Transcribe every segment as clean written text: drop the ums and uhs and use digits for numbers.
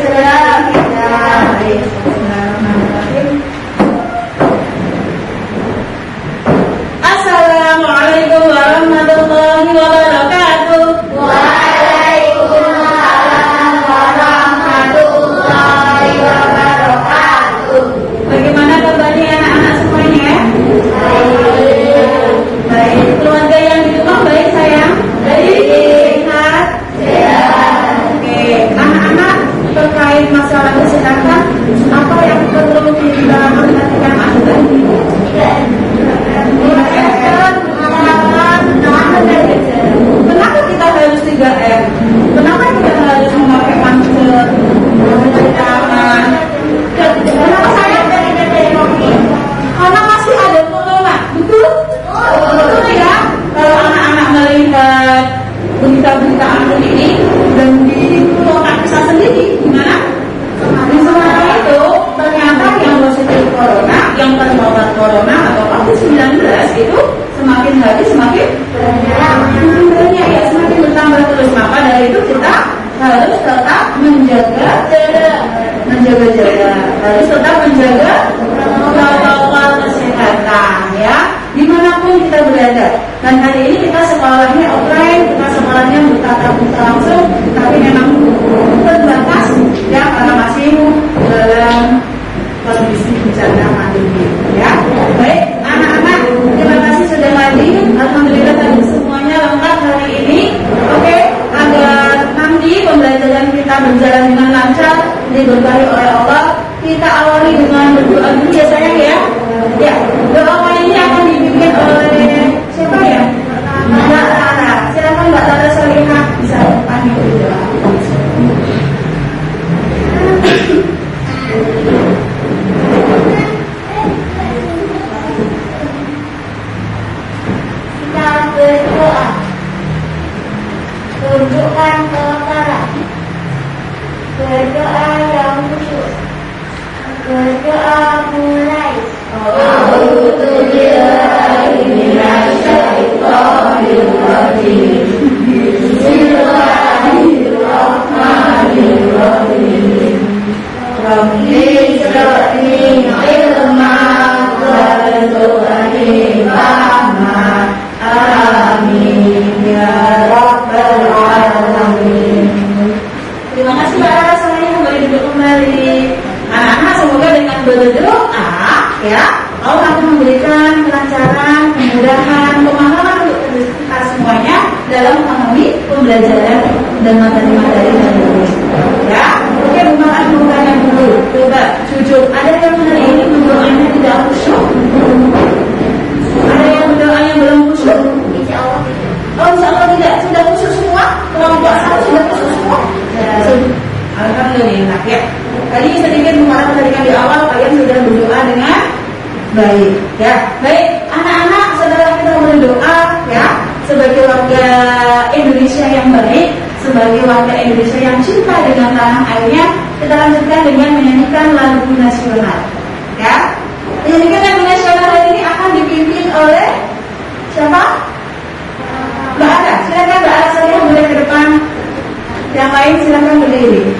saja kita. Bismillahirrahmanirrahim. Assalamualaikum warahmatullahi wabarakatuh. Waalaikumsalam warahmatullahi wabarakatuh. Bagaimana kabarnya anak-anak semuanya? Baik. Keluarga yang di rumah baik sayang? Baik. Sehat? Sehat. Oke. Anak-anak, terkait masalah kesehatan, apa yang perlu kita perhatikan adalah kenapa kita harus 3M? Kenapa kita harus memakai masker, mencuci tangan? Kenapa saya? Karena masih ada corona, betul? Betul ya? Kalau anak-anak melihat berita-berita angin ini dan di kota kita sendiri, gimana? Di Semarang itu ternyata yang positif corona, yang terpapar corona atau COVID-19 itu semakin hari semakin banyak ya, semakin bertambah terus. Maka dari itu kita harus tetap menjaga, harus tetap menjaga protokol kesehatan ya, dimanapun kita berada. Dan hari ini kita sekolahnya offline, kita sekolahnya bertatap muka langsung, tapi memang terbatas ya karena masih dalam kondisi bencana pandemi ya. Baik anak-anak, terima kasih sudah hadir. Alhamdulillah tadi semuanya lengkap hari ini. Oke, agar nanti pembelajaran kita berjalan dengan lancar, diberkahi oleh Allah, kita awali dengan berdoa dulu ya sayang ya. Ya, doa ini akan dipimpin oleh siapa ya? Mbak Tara. Silakan Mbak Tara Salihah bisa panggil berdoa. Kita berdoa. Tunjukkan kebenaran. Berdoa yang khusyuk. Berdoa mulai. A'udzubillahi minasyaitonir rajim. Bismillahirrahmanirrahim. Rabbi shrahli ilman warzuqni fahma. Amin ya rabbal alamin. Terima kasih Mbak Tara Salihah, boleh duduk kembali. Anak-anak semoga dengan berdoa ya Allah akan memberikan kelancaran, kemudahan, pemahaman untuk kita semuanya dalam memahami pembelajaran dan materi-materi hari ini. Ya, oke bukaan dulu. Coba jujur, ada yang hari ini berdoanya tidak khusyuk? Ada yang berdoanya belum khusyuk? Insya Allah. Oh, insya Allah tidak. Sudah khusyuk semua? Kelompok satu sudah khusyuk semua? Alhamdulillah ya. Tadi sedikit mengarahkan di awal kalian sudah berdoa dengan baik ya. Baik anak-anak, setelah kita berdoa ya sebagai warga Indonesia yang baik, sebagai warga Indonesia yang cinta dengan tanah airnya, kita lanjutkan dengan menyanyikan lagu nasional ya. Menyanyikan lagu nasional hari ini akan dipimpin oleh siapa? Mbak Ara. Silakan Mbak Ara, saya boleh ke depan. Yang lain silakan berdiri.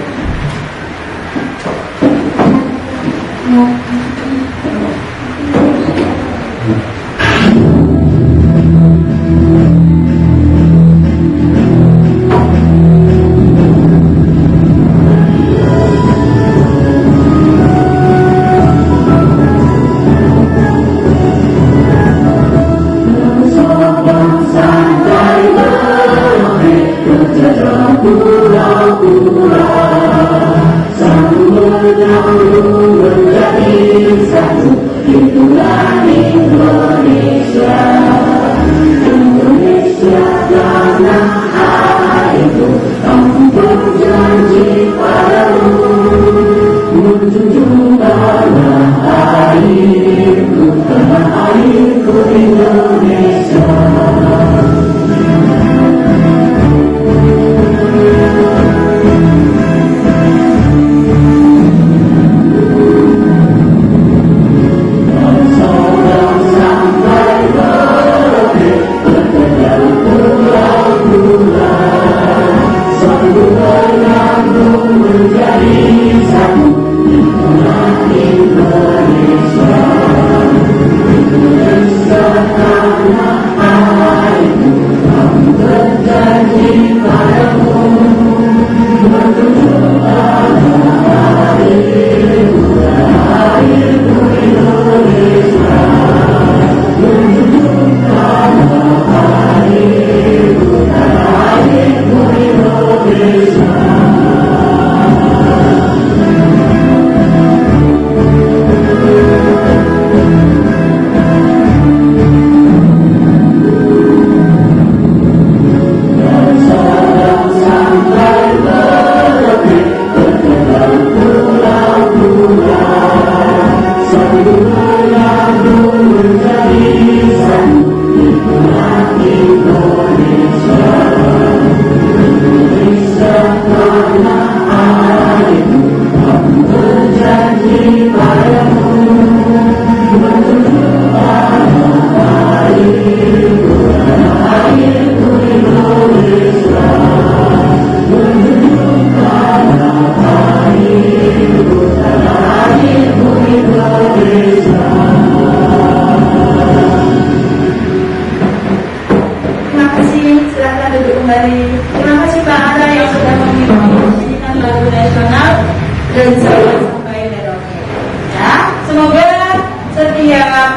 Menjadi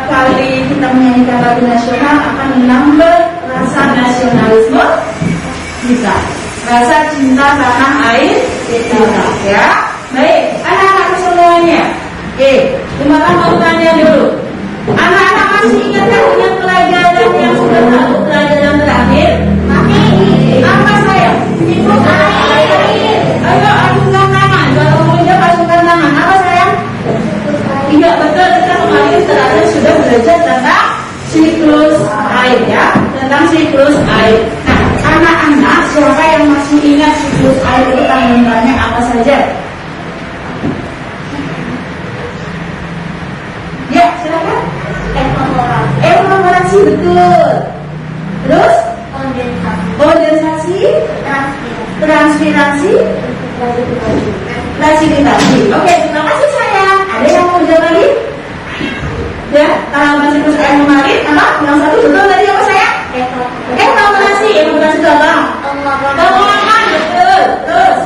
kali kita menyanyikan lagu nasional akan menambah rasa nasionalisme kita, rasa cinta tanah air kita, ya. Baik, anak-anak semuanya. Cuma mau tanya dulu, anak-anak masih ingatkah dengan pelajaran yang sudah lalu, pelajaran terakhir? Apa saya? Siklus air. Ayo acungkan tangan. Kalau punya acungkan tangan. Apa sayang? Iya betul, kita kemarin terakhir sudah belajar tentang siklus air, ya, tentang siklus air. Nah, anak-anak siapa yang masih ingat siklus air itu tanggungannya apa saja? Ya, silakan. Evaporasi betul. Terus? Kondensasi, transpirasi, presipitasi. Oke, terima kasih sayang. Ada yang mau jawab lagi? Ya, kalau masih terus air mengalir, apa? Yang satu betul tadi apa sayang? Evaporasi itu apa? Penguapan, betul. Terus?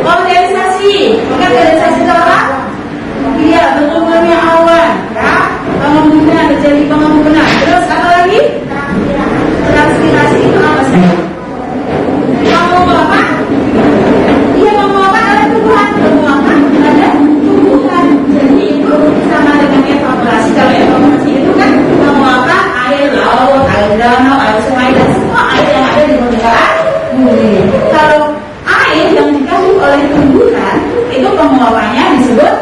Kondensasi. Ingat kondensasi itu apa? Iya, bertumbuhnya awan, ya. Pengembunan, terjadi pengembunan. Terus apa lagi? Transpirasi itu apa sayang? Penguapan. Iya, penguapan ada tumbuhan. Penguapan ada tumbuhan. Jadi itu sama dengan evaporasi. Kalau evaporasi itu kan penguapan air laut, air danau, air sungai, dan semua air yang ada di permukaan bumi. Kalau air yang dikandung oleh tumbuhan itu penguapannya disebut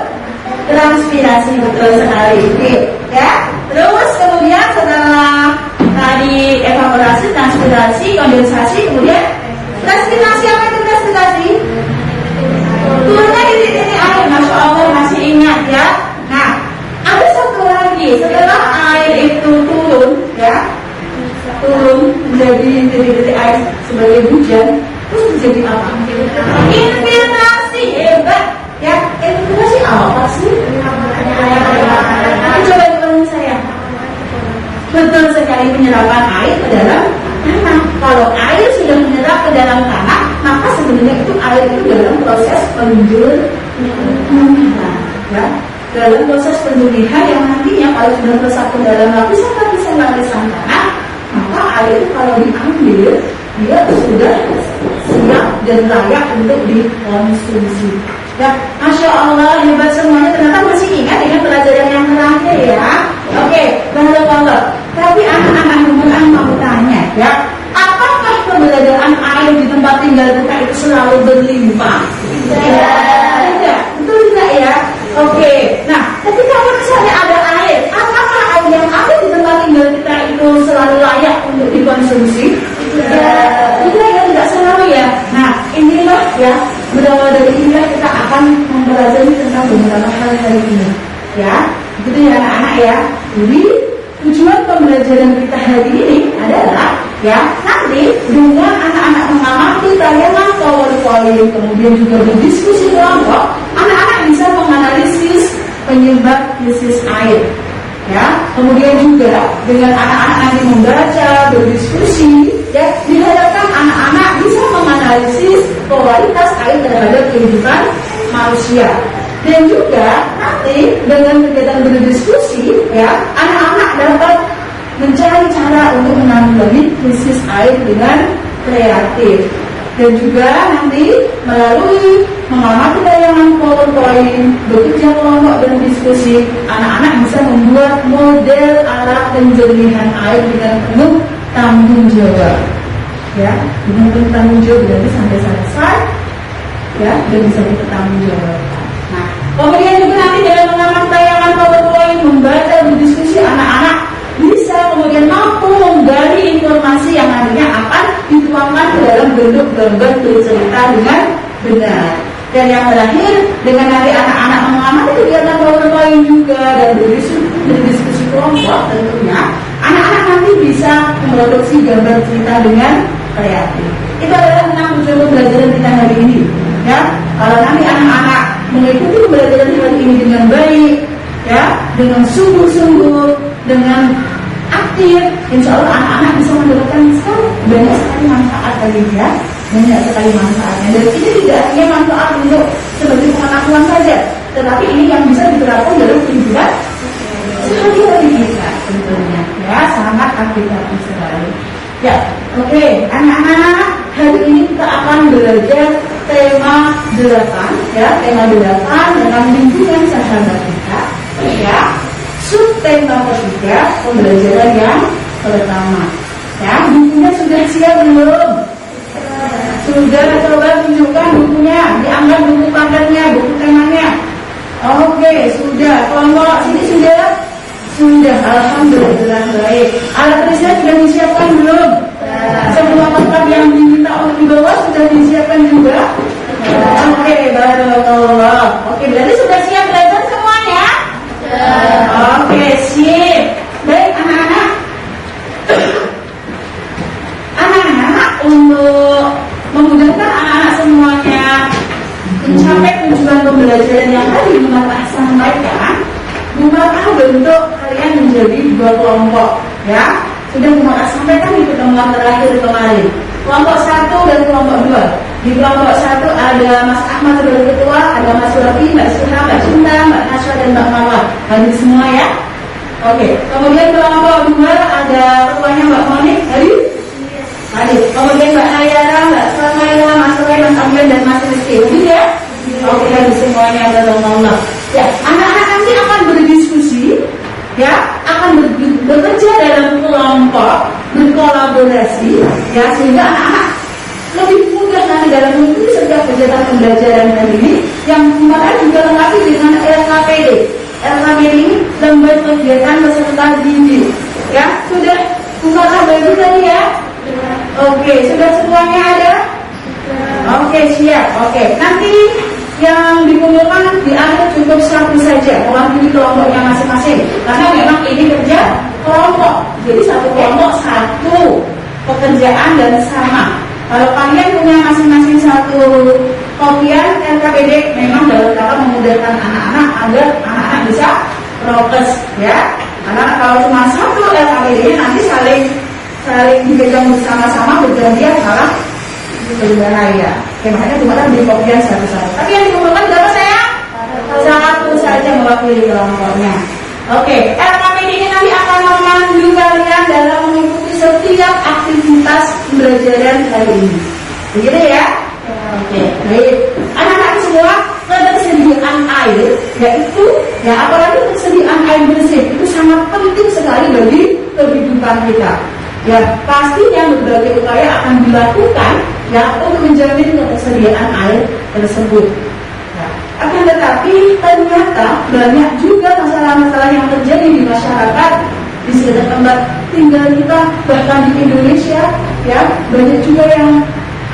transpirasi, betul sekali. Oke, ya. Terus kemudian setelah tadi evaporasi, transpirasi, kondensasi, kemudian presipitasi. Apa itu presipitasi? Turunnya titik-titik air. Masya Allah masih ingat, ya. Nah, ada satu lagi. Setelah air itu turun, ya, turun menjadi titik-titik air sebagai hujan, terus terjadi apa? Infiltrasi. Hebat, ya. Infiltrasi apa sih? Coba diulangi saya. Betul sekali, penyerapan air ke dalam tanah. Kalau air sudah menyerap ke dalam tanah, maka sebenarnya itu air itu dalam proses penjulihan, ya, dalam proses penjulihan yang nantinya kalau sudah meresap ke dalam lapisan tanah, maka air itu kalau diambil dia sudah siap dan layak untuk dikonsumsi. Ya, Masya Allah, hebat semuanya. Ternyata masih ingat dengan pelajaran yang terakhir, ya. Oke, barakallah. Tapi anak-anak mau tanya, ya, apakah keberadaan air di tempat tinggal kita itu selalu berlimpah? Tidak, betul tidak, ya? Oke, nah, ketika misalnya ada air, apakah air yang ada di tempat tinggal kita itu selalu layak untuk dikonsumsi? Tidak selalu, ya. Nah, inilah, ya, berawal dari inilah kita akan mempelajari tentang beberapa hal hari ini, ya. Begitu ya anak-anak, ya. Jadi tujuan pembelajaran kita hari ini adalah, ya, nanti dengan anak-anak mengamati tayangan PowerPoint, kemudian juga berdiskusi kelompok, anak-anak bisa menganalisis penyebab krisis air, ya. Kemudian juga dengan anak-anak nanti membaca, berdiskusi, ya, diharapkan anak-anak bisa menganalisis kualitas air terhadap kehidupan manusia. Dan juga nanti dengan kegiatan berdiskusi, ya, anak-anak dapat mencari cara untuk menanggulangi krisis air dengan kreatif. Dan juga nanti melalui mengamati tayangan PowerPoint, bekerja kelompok dan diskusi, anak-anak bisa membuat model alat penjernihan air dengan penuh tanggung jawab, ya, dengan penuh tanggung jawab berarti sampai selesai, ya, dan bisa bertanggung jawab. Nah, kemudian juga nanti dengan mengamati tayangan PowerPoint, membaca, berdiskusi, anak-anak bisa kemudian mampu menggali informasi yang nantinya akan dituangkan ke dalam bentuk gambar bercerita dengan benar. Dan yang terakhir, dengan nanti anak-anak mengamati kegiatan PowerPoint juga dan berdiskusi kelompok, tentunya anak-anak nanti bisa memproduksi gambar cerita dengan kreatif. Itu adalah 6 tujuan pembelajaran kita hari ini, ya. Kalau nanti anak-anak mengikuti pembelajaran hari ini dengan baik, ya, dengan sungguh-sungguh, dengan aktif, insya Allah anak-anak bisa mendapatkan banyak sekali manfaat tadi, ya, banyak sekali manfaatnya. Dan ini tidak hanya manfaat untuk sebagai pengetahuan saja, tetapi ini yang bisa diterapkan dalam kehidupan sehari-hari. Alkitab Israel. Ya, oke, anak-anak, hari ini kita akan belajar tema 8, ya, tema 8 dengan lingkungan sahabat kita, ya. Subtema ketiga, pembelajaran yang pertama. Ya, bukunya sudah siap belum? Sudah, coba tunjukkan bukunya, dianggap buku pakarnya, buku temanya. Oke, sudah. Kelompok sini sudah? Sudah, alhamdulillah baik. Alat tulisnya sudah disiapkan belum? Semua tempat yang diminta untuk dibawa sudah disiapkan juga? Oke, barakallah. Oke, berarti sudah siap belajar semuanya? Oke, sip. Baik, anak-anak. Anak-anak, untuk memudahkan anak-anak semuanya mencapai tujuan pembelajaran yang tadi Bapak sampaikan, Bapak bentuk kalian menjadi 2 kelompok, ya. Sudah Bapak sampaikan di pertemuan terakhir kemarin. Kelompok 1 dan kelompok 2. Di kelompok 1 ada Mas Ahmad sebagai ketua, ada Mas Rafi, Mbak Suha, Mbak Cinta, Mbak Naswa dan Mbak Mawar. Hadir semua ya. Oke. Kemudian kelompok 2 ada ketuanya Mbak Monik. Hadir? Hadir. Kemudian Mbak Ayara, Mbak Salmaila, Mas Roy, Mas Ambian dan Mas Rizky. Hadir ya? Oke, hadir semuanya. Alhamdulillah. Ya, anak-anak nanti akan berdiskusi, ya, akan bekerja dalam kelompok, berkolaborasi, ya, sehingga anak-anak lebih mudah nanti dalam mengikuti setiap kegiatan pembelajaran kali ini, yang kemarin juga lengkapi dengan LKPD. LKPD ini lembar kegiatan peserta didik, ya, sudah bukalah baju tadi ya. Oke, sudah semuanya ada? Oke, siap. Oke, nanti yang dikumpulkan di akhir cukup 1 saja mewakili kelompoknya masing-masing, karena memang ini kerja kelompok, jadi satu kelompok 1 pekerjaan dan sama. Kalau kalian punya masing-masing 1 kopian LKPD, memang dalam rangka memudahkan anak-anak agar anak-anak bisa prokes, ya. Karena kalau cuma 1 LKPD nanti saling dipegang bersama-sama, bergantian malah berbahaya. Oke, makanya cuma beli kopian 1-1. Tapi yang dikumpulkan berapa saya? 1 saja mewakili kelompoknya. Oke, LKPD ini nanti akan memandu kalian dalam mengikuti setiap aktivitas pembelajaran kali ini. Begitu ya? Oke, baik. Anak-anak semua, ketersediaan air, yaitu, ya, apalagi ketersediaan air bersih itu sangat penting sekali bagi kehidupan kita. Ya, pastinya berbagai upaya akan dilakukan, ya, untuk menjamin ketersediaan air tersebut. Ya. Akan tetapi ternyata banyak juga masalah-masalah yang terjadi di masyarakat di sekitar tempat tinggal kita, bahkan di Indonesia, ya, banyak juga yang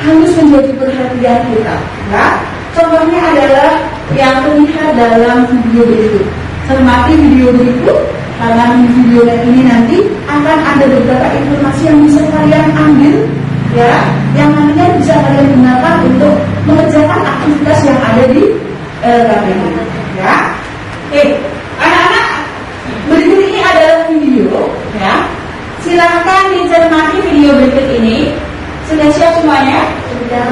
harus menjadi perhatian kita. Ya. Contohnya adalah yang terlihat dalam video berikut. Cermati video berikut. Karena video ini nanti akan ada beberapa informasi yang bisa kalian ambil, ya, yang nantinya bisa kalian gunakan untuk mengerjakan aktivitas yang ada di LKPD, ya. Oke, anak-anak, berikut ini adalah video, ya. Silahkan dicermati video berikut ini. Sudah siap semuanya? Sudah.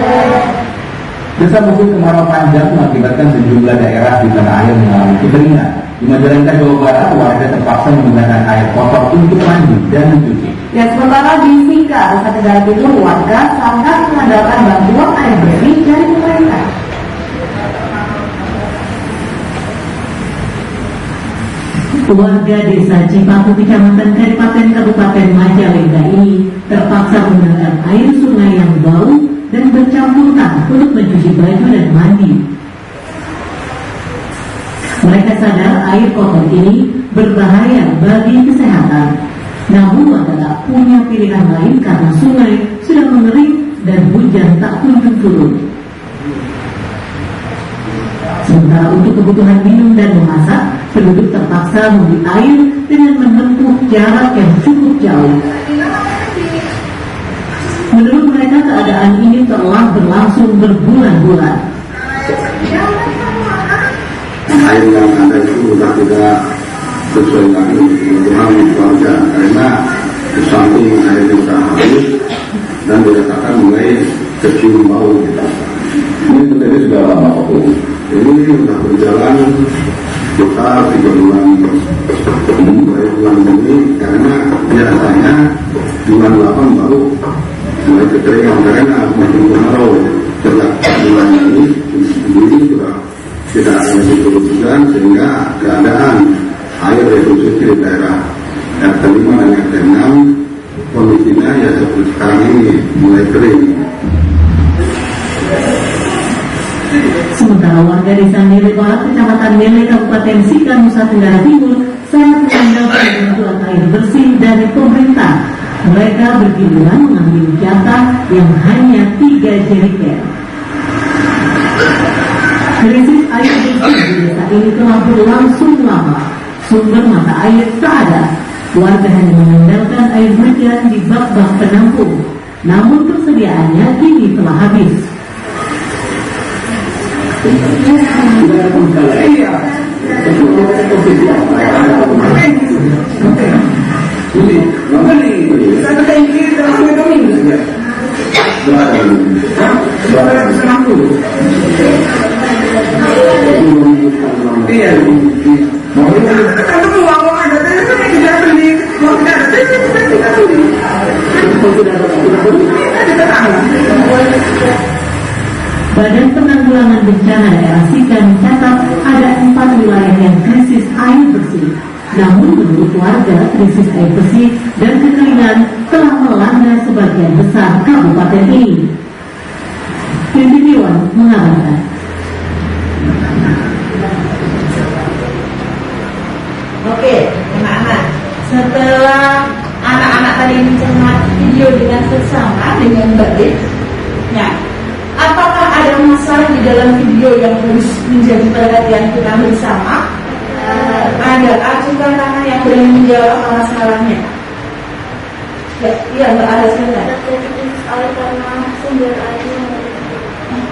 Desa musim kemarau panjang mengakibatkan sejumlah daerah di tanah air mengalami kekeringan. Di Majalengka, Jawa Barat, warga terpaksa menggunakan air kotor untuk mandi dan mencuci. Ya, sementara di Singka, Nusa Tenggara Timur, warga sangat mengandalkan bantuan air bersih dari pemerintah. Warga desa Cipaku, Kecamatan Kadipaten, Kabupaten Majalengka ini terpaksa menggunakan air sungai yang bau dan bercampur tanah untuk mencuci baju dan mandi. Mereka sadar air kotor ini berbahaya bagi kesehatan, namun warga tak punya pilihan lain karena sungai sudah mengering dan hujan tak kunjung turun. Sementara untuk kebutuhan minum dan memasak, penduduk terpaksa membeli air dengan menempuh jarak yang cukup jauh. Menurut mereka, keadaan ini telah berlangsung berbulan-bulan. Air yang ada itu sudah tidak sesuai dengan kebutuhan warga, karena di samping airnya sudah habis dan dirasakan mulai kecium bau. Ini terjadi sudah lama waktu. Ini sudah berjalan sekitar 3 bulan. Mulai bulan ini karena biasanya kekeringan karena musim kemarau sejak bulan ini sudah tidak ada musim hujan sehingga keadaan air rekonstruksi di daerah RT 5 dan RT 6 kondisinya ya seperti sekarang ini mulai kering. Sementara warga desa Nele Barat, Kecamatan Nele, Kabupaten Sika, Nusa Tenggara Timur sangat mengandalkan bantuan air bersih dari pemerintah. Mereka bergiliran mengambil jatah yang hanya 3 jerigen. Krisis air bersih di desa ini telah berlangsung lama. Sumber mata air tak ada. Warga hanya mengandalkan air hujan di bak-bak penampung. Namun persediaannya kini telah habis. Badan Penanggulangan Bencana Daerah Sika mencatat ada 4 wilayah yang krisis air bersih. Namun menurut warga, krisis air bersih dan kekeringan telah melanda sebagian besar kabupaten ini. Pimpin Dewan mengabarkan. Oke, anak-anak. Setelah anak-anak tadi mencermati video dengan seksama, dengan baik, ya, apakah ada masalah di dalam video yang harus menjadi perhatian kita bersama? Ada ajukan tangan yang boleh menjawab masalahnya. Ya, iya, Mbak Ada silakan.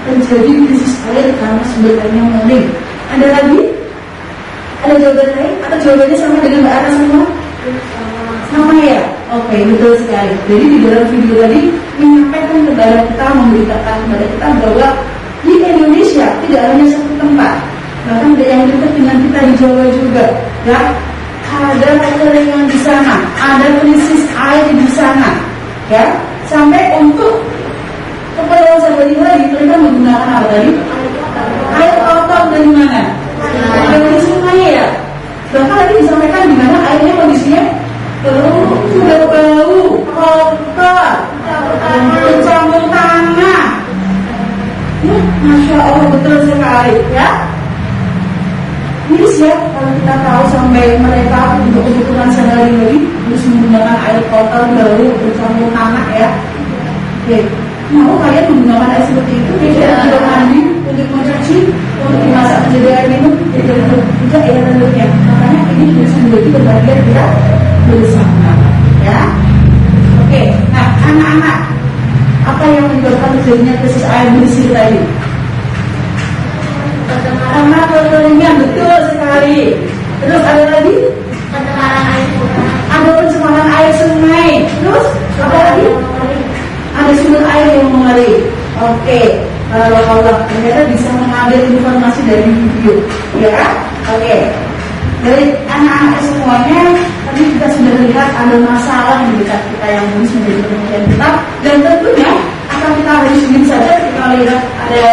Terjadi krisis air karena sumber airnya mengering. Ada lagi? Ada jawaban lain? Atau jawabannya sama dengan Mbak Ana semua? Sama ya? Oke, betul sekali. Jadi di dalam video tadi menyampaikan kepada kita, memberitakan kepada kita bahwa di Indonesia tidak hanya satu tempat, bahkan ada yang dekat dengan kita di Jawa juga, ya. Ada kekeringan di sana, ada krisis air di sana, ya. Sampai untuk keperluan sehari-hari mereka menggunakan apa tadi? Air kotor dari mana? Dari sungai ya. Bahkan tadi disampaikan di mana airnya kondisinya sudah bau, kotor, bercampur tanah. Masya Allah, betul sekali ya. Miris ya kalau kita tahu sampai mereka untuk kebutuhan sehari-hari harus menggunakan air kotor, bau, bercampur tanah ya. Oke, mau kalian menggunakan air seperti itu? Untuk mandi, untuk mencuci, untuk dimasak menjadi air minum, tidak ya tentunya. Makanya ini harus menjadi kebahagiaan kita bersama, ya. Oke, nah anak-anak, apa yang menyebabkan terjadinya krisis air bersih tadi? Karena kekeringan, betul sekali. Terus ada lagi? Pencemaran air sungai. Ada pencemaran air sungai. Terus apa lagi? Ada sumber air yang mengering. Oke, Allah ternyata bisa mengambil informasi dari video, ya. Oke, dari anak-anak semuanya tadi kita sudah lihat ada masalah di dekat kita yang harus menjadi perhatian kita, dan tentunya akan kita harus diam saja kita lihat ada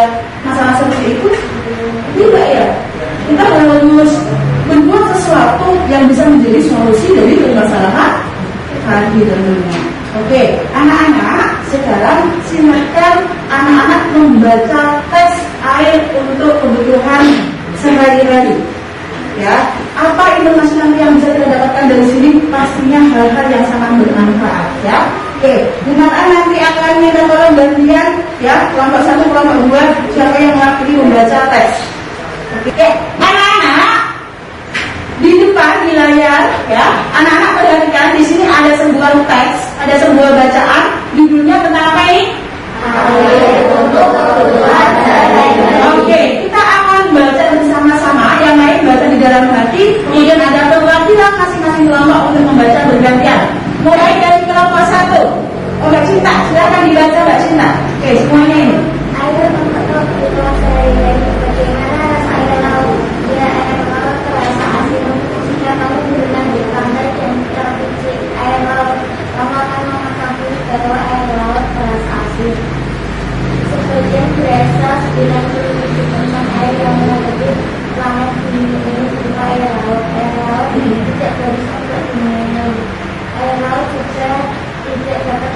masalah seperti itu. Tidak ya, kita harus berbuat sesuatu yang bisa menjadi solusi dari permasalahan tadi tentunya. Oke, anak-anak, sekarang silakan anak-anak membaca tes air untuk kebutuhan sehari-hari. Ya, apa informasi nanti yang bisa kita dapatkan dari sini? Pastinya hal-hal yang sangat bermanfaat. Ya, oke. Gunakan nanti akan minta tolong gantian. Ya, kelompok 1, kelompok 2, siapa yang mewakili membaca tes? Oke, anak-anak di depan di layar, ya, anak-anak perhatikan di sini ada sebuah teks, ada sebuah bacaan, judulnya tentang apa ini? Oke, kita akan baca bersama-sama, yang lain baca di dalam hati, kemudian ada perwakilan masing-masing kelompok untuk membaca bergantian. Mulai dari kelompok 1, Mbak Cinta, silakan dibaca Mbak Cinta. Oke, semuanya ini. Air membentuk kebutuhan sehari-hari. Bagaimana rasa air laut? Bila air laut terasa asin, jika kamu berenang di pantai dan terpicik air laut, kamu akan mengetahui bahwa air laut terasa asin.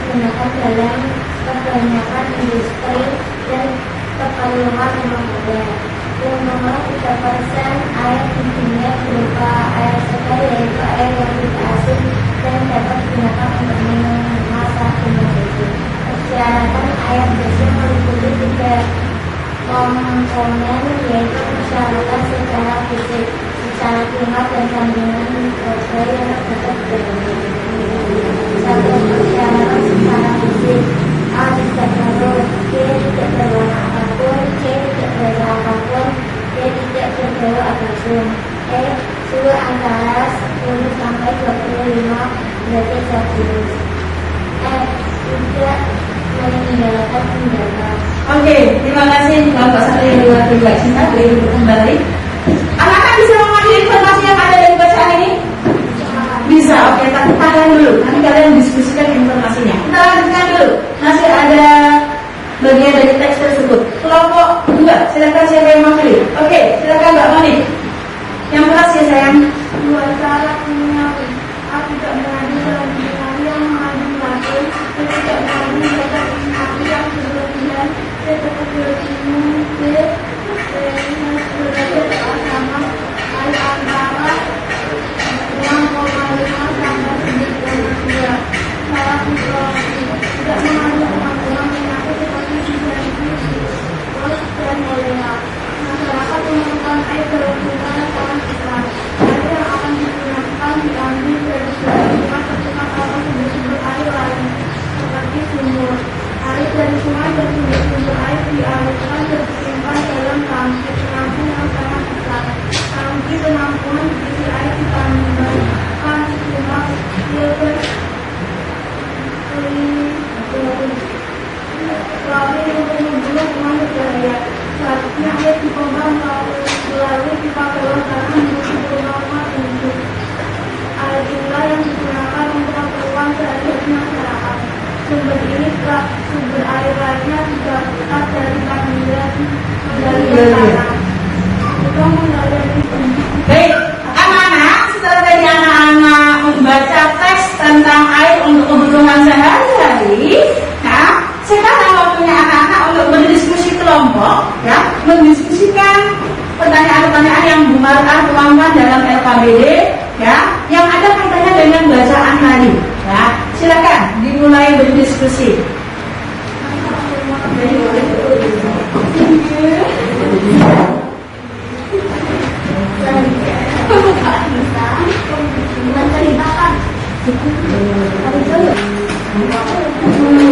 digunakan dalam kebanyakan industri dan keperluan rumah tangga. Yang nomor 3% air di dunia berupa air segar, yaitu air yang tidak asin dan dapat digunakan untuk minum, masak, dan mencuci. Persyaratan air bersih meliputi 3 komponen, yaitu persyaratan secara fisik, secara klimat, dan kandungan mikroba yang terdapat di dalamnya. Satu, persyaratan secara fisik. A. Tidak keruh, B. Tidak berwarna apapun, C. Tidak berasa apapun, D. Tidak berbau apapun. E. Suhu antara 10 sampai 25 derajat Celcius. F. Tidak meninggalkan undangan. Oke, terima kasih Bapak Satu yang luar biasa. Cinta beri kembali. Anak-anak bisa mengambil informasi yang ada dari bacaan ini? Bisa, oke, tapi tahan dulu. Nanti kalian diskusikan informasinya. Kita lanjutkan dulu. Masih ada bagian dari teks tersebut. Kelompok 2, silakan siapa yang mengambil? Oke, silakan Mbak Moni. Yang keras ya sayang. Dua cara duniawi. A. Tidak mengandung dalam duniawi yang mengandung racun. B. Tidak mengandung zat kimia yang berlebihan. C. Tetap berminum. D. Derajat keasaman air antara 6,5 sampai 9,2. Salah mikrobi. Tidak mengandung kemampuan penyakit seperti sialitis, virus, dan kolera. Masyarakat memerlukan air dalam jumlah sangat besar. Air yang akan digunakan diambil dari sungai, tercemar atau sumber-sumber air lain seperti sumur. Air dari sungai dan sumber-sumber air dialirkan dan disimpan dalam tangki penampung yang sangat besar. Tangki penampungan berisi air ditambahkan sejumlah filter klorin untuk membunuh kuman berbahaya. Selanjutnya air dipompa melalui pipa bawah tanah menuju ke rumah penduduk. Air inilah yang digunakan untuk keperluan sehari-hari masyarakat. Sumber ini sumber air lainnya juga berasal dari penggalian tanah. Juga mengalir. Baik, anak-anak, setelah tadi anak-anak membaca teks tentang air untuk kebutuhan sehari-hari, nah, sekarang waktunya anak-anak untuk berdiskusi kelompok, ya, mendiskusikan pertanyaan-pertanyaan yang Bu Marta tuangkan dalam LKBD, ya, yang ada kaitannya dengan bacaan tadi, ya. Silakan dimulai berdiskusi.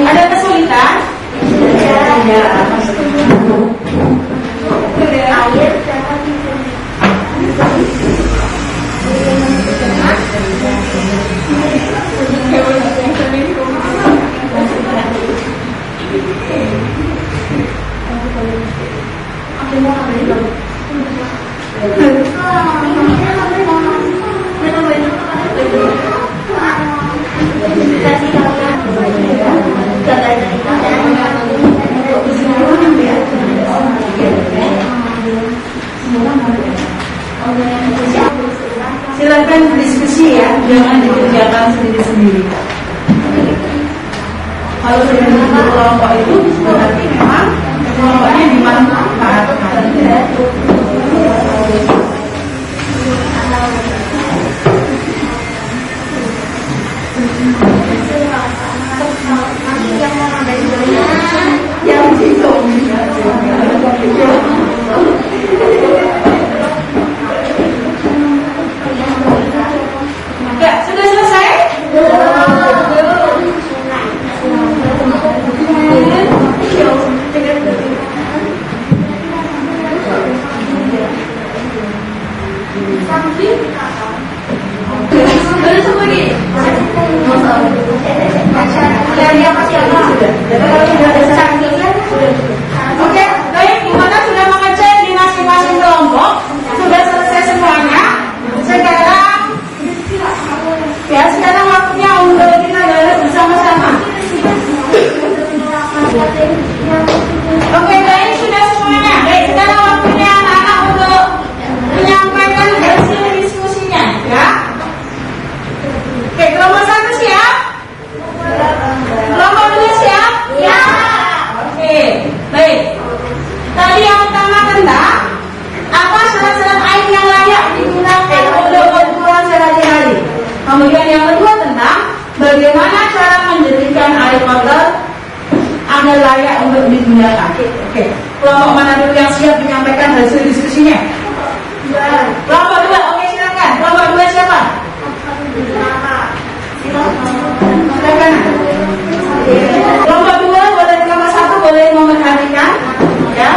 Ada kesulitan? Ya. Air dapat Silakan berdiskusi ya, jangan dikerjakan sendiri-sendiri. Kalau sudah bentuk kelompok itu berarti memang kelompoknya dimanfaatkan. Yang itu. Ya, sudah selesai? Kemudian yang kedua tentang bagaimana cara menjadikan air kotor agar layak untuk digunakan. Oke, kelompok mana dulu yang siap menyampaikan hasil diskusinya? Kelompok 2, oke silakan. Kelompok 2 siapa? Silakan. Kelompok 2 boleh, kelompok 1 boleh memperhatikan, ya.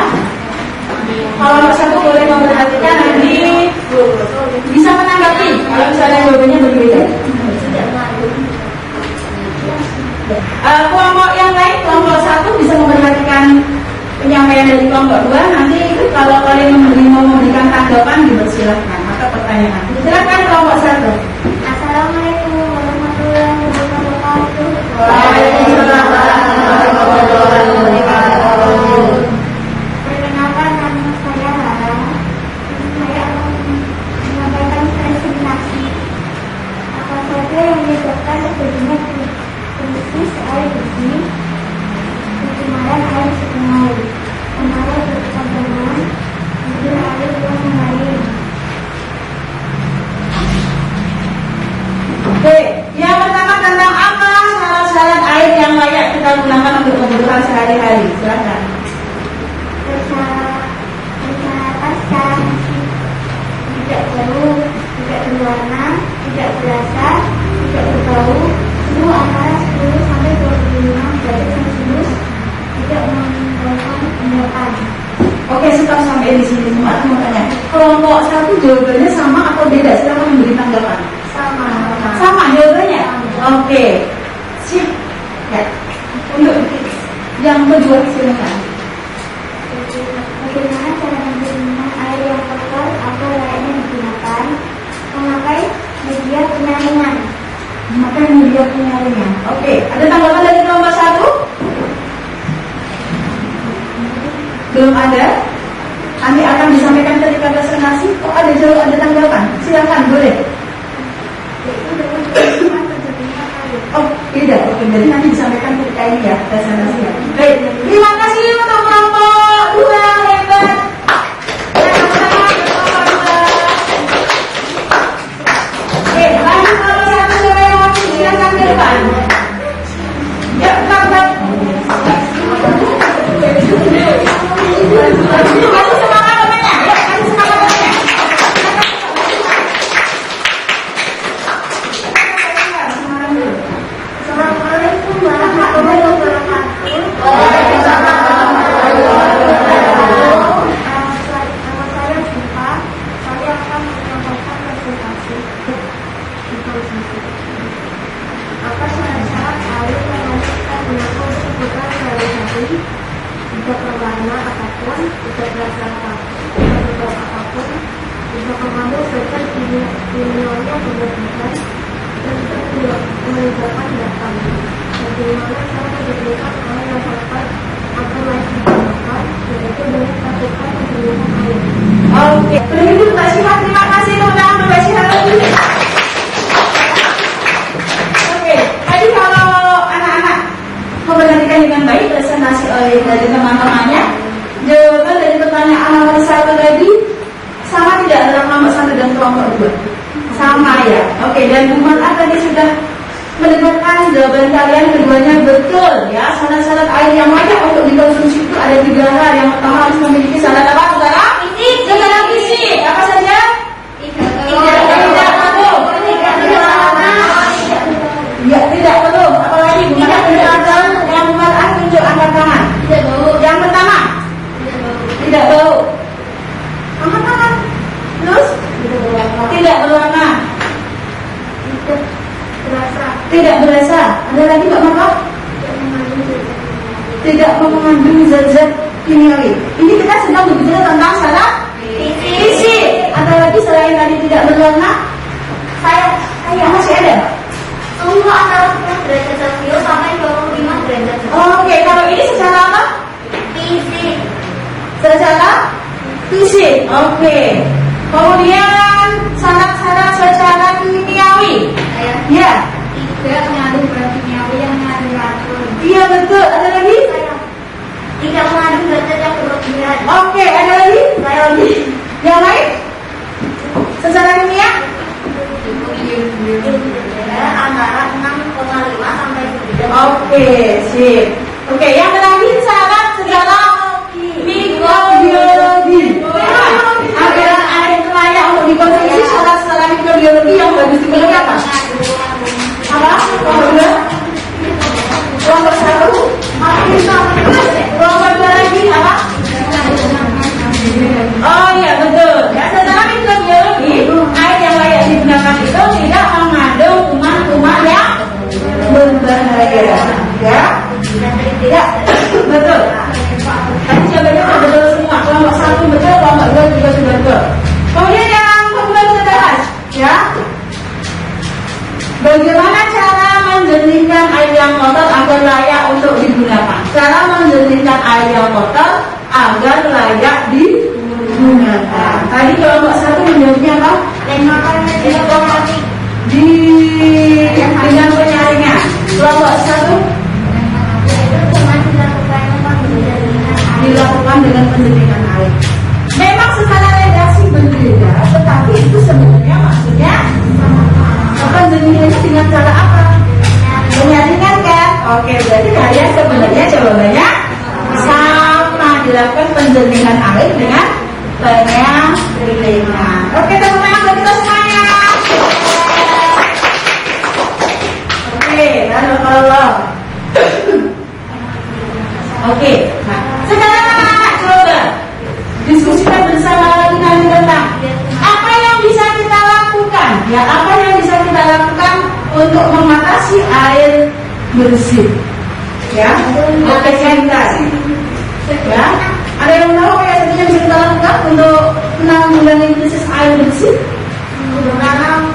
Kelompok 1 boleh memperhatikan, nanti bisa menanggapi kalau misalnya jawabannya berbeda. Kelompok yang lain, kelompok 1 bisa memperhatikan penyampaian dari kelompok 2. Nanti kalau kalian mau memberikan tanggapan dipersilahkan atau pertanyaan. Silakan kelompok 1. Assalamualaikum warahmatullahi wabarakatuh. Waalaikumsalam warahmatullahi wabarakatuh. Perkenalkan, nama saya Lara. Saya akan menyampaikan presentasi apa saja yang menyebabkan terjadinya krisis air bersih, pencemaran air sungai, kemarau berkepanjangan, kemudian air yang mengalir. Oke, yang pertama tentang apa syarat-syarat air yang layak kita gunakan untuk kebutuhan sehari-hari. Silakan. Persyaratan tidak bau, tidak berwarna, tidak berasa, tidak berbau, suhu antara 10 sampai 25 derajat Celcius, tidak menimbulkan endapan. Oke, stop sampai di sini semua. Mau tanya, kelompok 1 jawabannya sama atau beda? Silakan memberi tanggapan. Sama jawabannya. Oke, sip. Ya. Untuk yang kedua silakan. Bagaimana cara menggunakan air yang kotor atau layaknya digunakan? Memakai media penyaringan. Memakai media penyaringan. Oke, ada tanggapan dari kelompok 1? Belum ada. Nanti akan disampaikan ketika presentasi. Kok ada tanggapan? Silakan, boleh. Oh, tidak. Oke, jadi nanti disampaikan ketika ini ya presentasi ya. Baik, terima kasih untuk kelompok 2 hebat. Oke, lanjut kelompok 1 siapa yang mau silakan ke depan. Ya, cepat. Kasih semangat temannya. Ya, kasih semangat temannya. Assalamualaikum warahmatullahi wabarakatuh. Nama saya Siva. Saya akan menyampaikan presentasi apa syarat-syarat air yang harus kita gunakan untuk kebutuhan sehari-hari. Tidak berwarna apapun, tidak berasa apapun, tidak berbau apapun, tidak mengandung zat kimiawi yang berlebihan, dan tidak menyebabkan endapan. Bagaimana cara menjadikan air yang kotor atau layak digunakan, yaitu dengan melakukan pemilihan air. Oke, begitu Mbak Syifa, terima kasih teman-teman Mbak Syifa lagi. Oke, tadi kalau anak-anak memperhatikan dengan baik presentasi dari teman-temannya, jawaban dari pertanyaan nomor 1 tadi sama tidak antara kelompok 1 dan kelompok 2? Sama ya. Oke, dan Bu Mar'ah tadi sudah mendengarkan jawaban kalian, keduanya betul ya. Syarat-syarat air yang layak untuk dikonsumsi itu ada 3 hal. Yang pertama harus memiliki syarat apa, saudara? Syarat fisik. Apa saja? Tidak penuh. Ya, tidak penuh. Apalagi Bu Mar'ah tunjukkan, yang Bu Mar'ah tunjuk angkat tangan. Yang pertama, tidak bau. Angkat tangan. Terus? Tidak berwarna. Tidak berasa. Ada lagi Mbak Maka? Tidak mengandung zat-zat kimiawi. Ini kita sedang berbicara tentang syarat fisik. Ada lagi selain tadi tidak berwarna? Saya masih ada. Suhu antara 10 derajat Celcius sampai 25 derajat Celcius. Oke, kalau ini secara apa? Fisik. Secara fisik. Oke. Kemudian syarat-syarat secara kimiawi. Ya. Tidak mengandung bahan kimiawi yang mengandung racun. Iya betul. Ada lagi? Tidak mengandung zat yang berlebihan. Oke, ada lagi? Yang lain? Secara kimia? antara 6,5 sampai 9. Oke, sip. Oke, yang terakhir syarat segala mikrobiologi. Agar air layak untuk dikonsumsi, syarat segala mikrobiologi yang bagus dipenuhi apa? Apa? Kelompok 1. Kelompok 2 lagi apa? Oh iya betul. Ya, secara mikrobiologi, air yang layak digunakan itu tidak mengandung kuman-kuman yang berbahaya. Ya, tidak betul. Tadi jawabannya sudah betul semua. Kelompok 1 betul, kelompok 2 juga sudah betul. Kemudian yang kedua kita bahas, ya. Bagaimana cara menjernihkan air yang kotor agar layak untuk digunakan? Cara menjernihkan air yang kotor agar layak digunakan. Tadi kelompok 1 menjawabnya apa? Dengan penyaringan. Kelompok 1 dilakukan dengan penjernihkan air. Memang secara redaksi berbeda, tetapi itu sebenarnya maksudnya penjernihkannya dengan cara apa? Penyaringan kan? Oke, berarti kalian sebenarnya jawabannya sama, dilakukan penjernihan air dengan penyaringan. Oke, teman-teman buat kita semuanya. Oke, lalu kalau oke, nah sekarang anak-anak coba diskusikan bersama lagi nanti tentang apa yang bisa kita lakukan, ya apa yang bisa kita lakukan untuk mengatasi air bersih, ya, oke sanitasi, ya. Ada yang tahu apa yang bisa kita lakukan untuk menanggulangi krisis air bersih?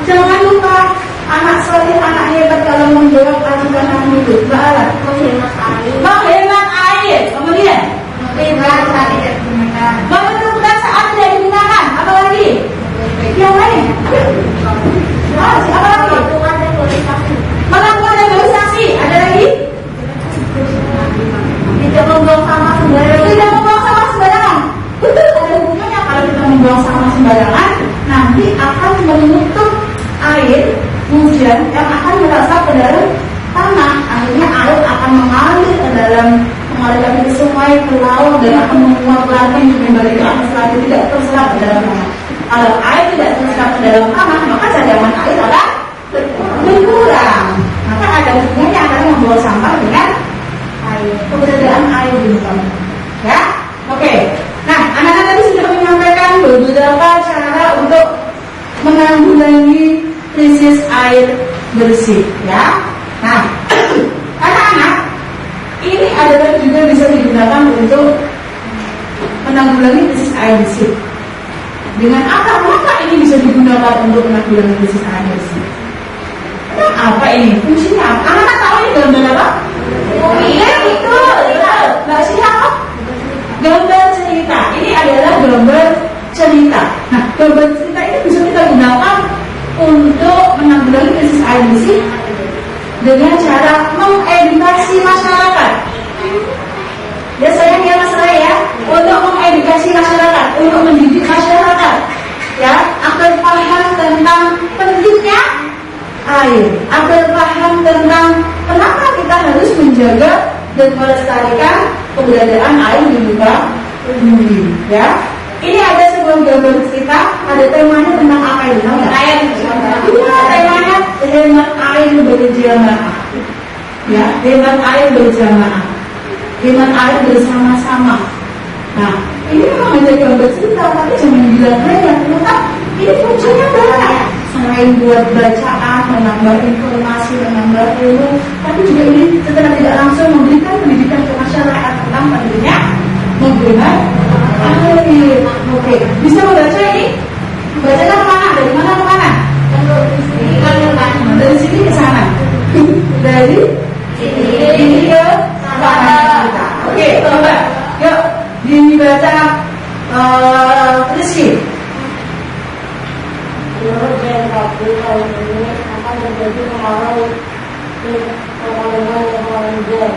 Jangan lupa anak soleh, anak hebat kalau menjawab ajudan itu, Mbak Alat. Menghemat air, kemudian menentukan saat tidak digunakan, apa lagi? Yang lain? Apa lagi? Melakukan negosiasi, ada lagi? Tidak membuang sampah sembarangan. Tidak membuang sampah sembarangan. Betul, ada hubungannya. Kalau kita membuang sampah sembarangan, nanti akan menutup air hujan yang akan merasap ke dalam tanah. Akhirnya air akan mengalir ke dalam, mengalir ke sungai, ke laut, dan akan menguap lagi kembali ke atas lagi, tidak terserap ke dalam tanah. Kalau air tidak terserap ke dalam tanah, maka cadangan air akan berkurang. Maka ada hubungannya antara membuang sampah dengan air, keberadaan air di muka. Ya, oke. Nah, anak-anak tadi sudah menyampaikan beberapa cara untuk menanggulangi krisis air bersih. Ya, nah, anak-anak ini adalah juga bisa digunakan untuk menanggulangi krisis air bersih. Dengan apa? Maka ini bisa digunakan untuk menanggulangi krisis air bersih. Nah, apa ini? Fungsinya apa? Anak-anak tahu ini gambar apa? Iya, betul. Mbak siapa? Gambar cerita. Ini adalah gambar cerita. Nah, gambar cerita ini bisa kita gunakan untuk menanggulangi krisis air bersih dengan cara mengedukasi masyarakat. Ya sayang ya Mas Ray ya, untuk mengedukasi masyarakat, untuk mendidik masyarakat, ya, agar paham tentang pentingnya air, agar paham tentang kenapa kita harus menjaga dan melestarikan keberadaan air di muka bumi. Ya, ini ada sebuah gambar cerita, ada temanya tentang apa ini? Air. Iya, temanya hemat air berjamaah. Ya, hemat air berjamaah. Hemat air bersama-sama. Nah, ini memang ada gambar cerita, tapi jangan bilang banyak. Tetap ini fungsinya banyak. Selain buat bacaan, menambah informasi, menambah ilmu, tapi juga ini secara tidak langsung memberikan pendidikan ke masyarakat tentang pentingnya menggunakan air. Oke, bisa membaca ini? Bacanya kemana? Dari mana ke mana? Dari sini ke sana. Dari sini ke sana. Oke, coba. Yuk, dibaca Rizky. Menurut BMKG tahun ini akan terjadi kemarau di pegunungan yang paling hujan.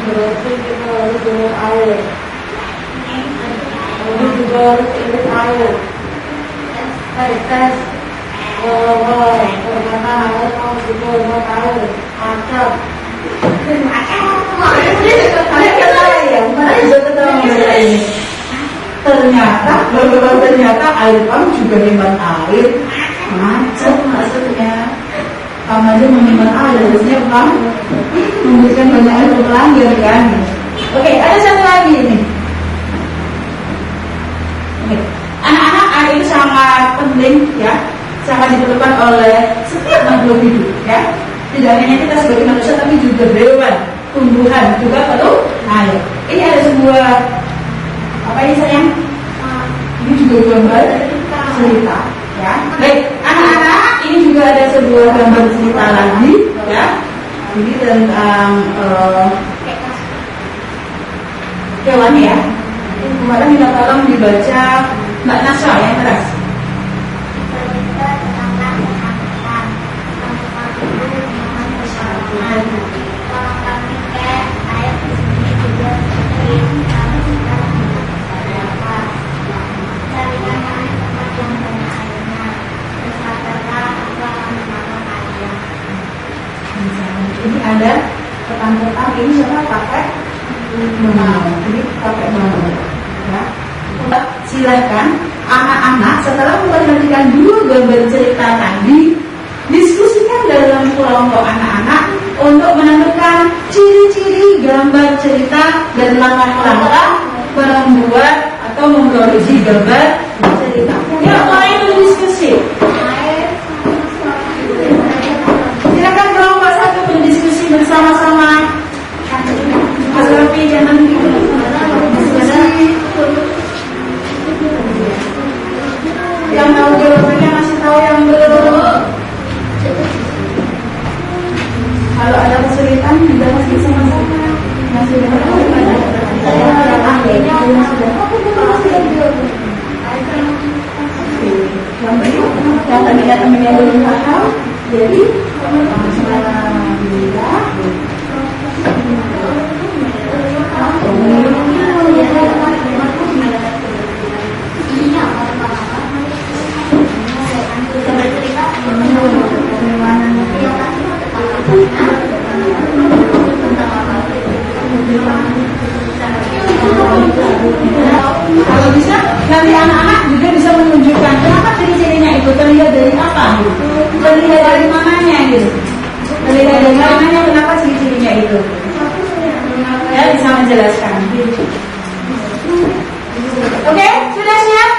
Berarti kita harus minum air. Lalu juga harus minum air. Tes. ternyata air mau juga mau tahu macam. Ternyata air pump juga hemat air. Macam maksudnya. Kamu aja menghemat air, harusnya pump memberikan banyak air untuk pelanggan kan. Oke, ada satu lagi nih. Oke. Anak-anak, air itu sangat penting ya, sangat diperlukan oleh setiap makhluk hidup ya. Tidak hanya kita sebagai manusia, tapi juga hewan, tumbuhan juga perlu air. Ini ada sebuah apa ini sayang? Ini juga gambar cerita ya. Baik, anak-anak, ini juga ada sebuah gambar cerita lagi ya. Ini tentang hewan ya. Kemarin minta tolong dibaca Mbak Nasya yang keras. Ini ada petang-petang, ini siapa pakai menang, ini pakai menang ya. Silahkan anak-anak setelah memperhatikan dua gambar cerita tadi, diskusikan dalam kelompok anak-anak untuk menentukan ciri-ciri gambar cerita dan langkah-langkah membuat atau memproduksi gambar cerita. Ya, mulai berdiskusi. Silakan kelompok satu berdiskusi bersama-sama. Mas Rafi jangan diskusi. Yang tahu jawabannya masih tahu yang belum. Kalau ada kesulitan juga masih sama-sama. Masih yang tadinya temennya belum paham, jadi kalau bisa nanti anak-anak juga bisa menunjukkan kenapa ciri-cirinya itu terlihat dari apa, terlihat dari mananya gitu, terlihat dari mananya kenapa ciri-cirinya itu ya, bisa menjelaskan. Oke, sudah siap?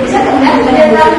Bisa tidak?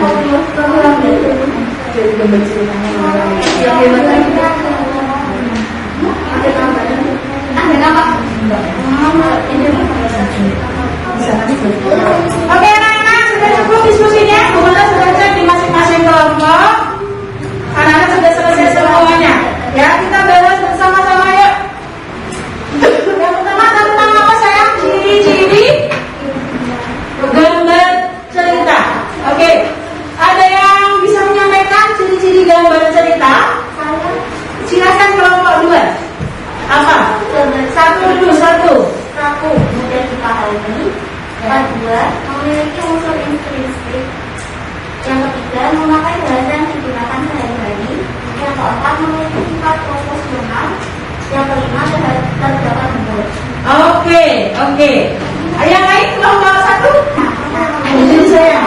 Oke. Yang lain nomor 1. Jadi saya.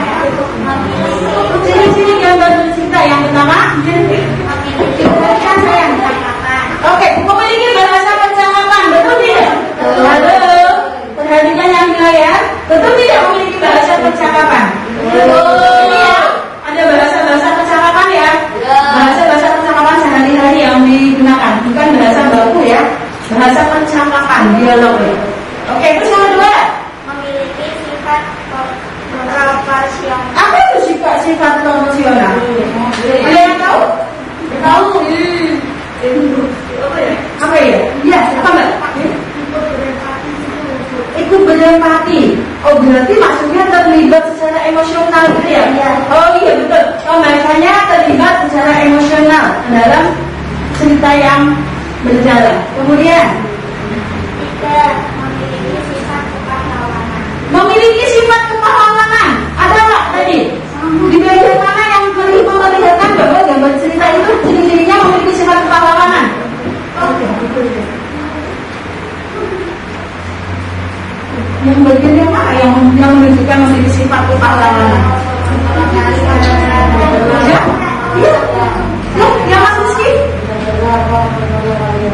Ciri-ciri gambar bercerita yang pertama. Oke, memiliki bahasa percakapan, betul tidak? Halo, perhatikan yang wilayah, betul tidak memiliki bahasa percakapan? Betul. Ada bahasa-bahasa percakapan ya? Bahasa-bahasa percakapan sehari-hari yang digunakan, bukan bahasa baku ya. Bahasa percakapan, dialog ya. Oke, terus yang kedua. Memiliki sifat proporsional. Apa itu sifat proporsional? Ada yang tahu? Tahu? Apa ya? Iya, apa mbak? Ikut berempati. Oh berarti maksudnya terlibat secara emosional gitu ya? Oh iya betul. Pembacanya terlibat secara emosional dalam cerita yang berjalan. Kemudian 3. Memiliki sifat kepahlawanan. memiliki sifat kepahlawanan. Ada nggak tadi? Di bagian mana yang memperlihatkan bahwa gambar cerita itu ciri-cirinya memiliki sifat kepahlawanan? Yang bagian yang mana yang menunjukkan memiliki sifat kepahlawanan? Ya? Iya. Ya Mas Rizky?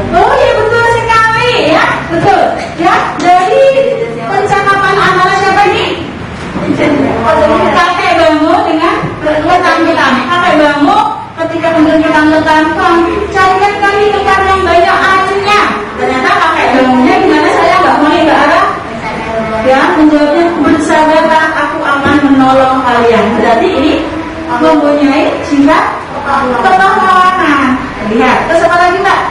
Oh iya betul sekali ya, betul. Ya, dari percakapan antara siapa ini? Kakek Bangmo dengan petang-petang. Kakek Bangmo ketika kemudian petang-petang, carikan kami tempat yang banyak airnya. Ternyata kakek Bangmonya gimana, saya nggak boleh ke arah. Ya, menjawabnya bersabarlah, aku akan menolong kalian. Berarti ini mempunyai sifat kepahlawanan. Lihat, terus apa lagi Mbak?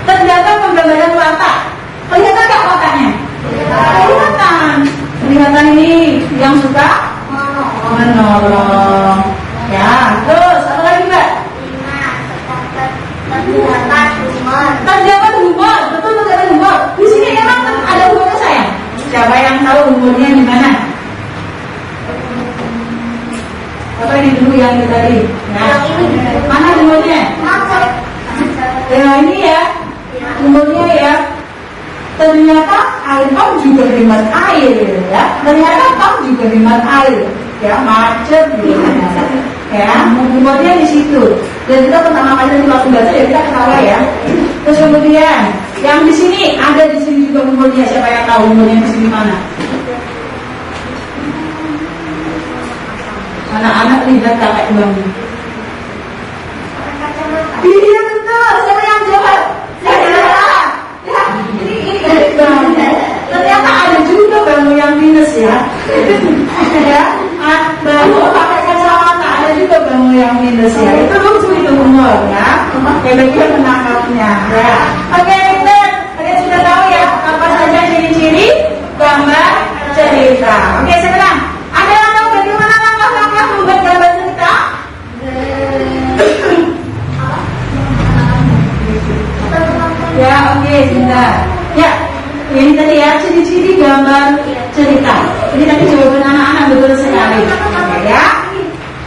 Terdapat penggambaran watak. Kelihatan nggak wataknya? Kelihatan. Kelihatan ini yang suka menolong. Ya, terus apa lagi Mbak? 5. Terdapat humor. Betul, terdapat humor. Di sini memang ada humornya sayang. Siapa yang tahu humornya di mana? Apa ini dulu yang itu tadi? Nah, mana humornya? Ya ini ya, humornya ya. Ternyata air Tom juga hemat air ya. Ternyata Tom juga hemat air ya, macet gitu. Ya, humornya di situ. Dan kita pertama kali waktu baca ya kita ketawa ya. Terus kemudian yang di sini ada di sini juga humornya. Siapa yang tahu humornya di sini mana? Anak-anak lihat kakek Bang. Iya betul. Siapa yang jawab? Ya, ini Bang. Ternyata ada juga Bang yang minus ya. Ya, Bang pakai kacamata, ada juga Bang yang minus ya. Itu lucu itu humor ya. Bagaimana menangkapnya ya. Oke, kalian sudah tahu ya apa saja ciri-ciri gambar cerita. Oke, sekarang ada yang tahu bagaimana langkah-langkah membuat gambar cerita? Ya, oke, sebentar. Ya, ini tadi ya ciri-ciri gambar cerita. Ini tadi jawaban anak-anak betul sekali. Oke, ya.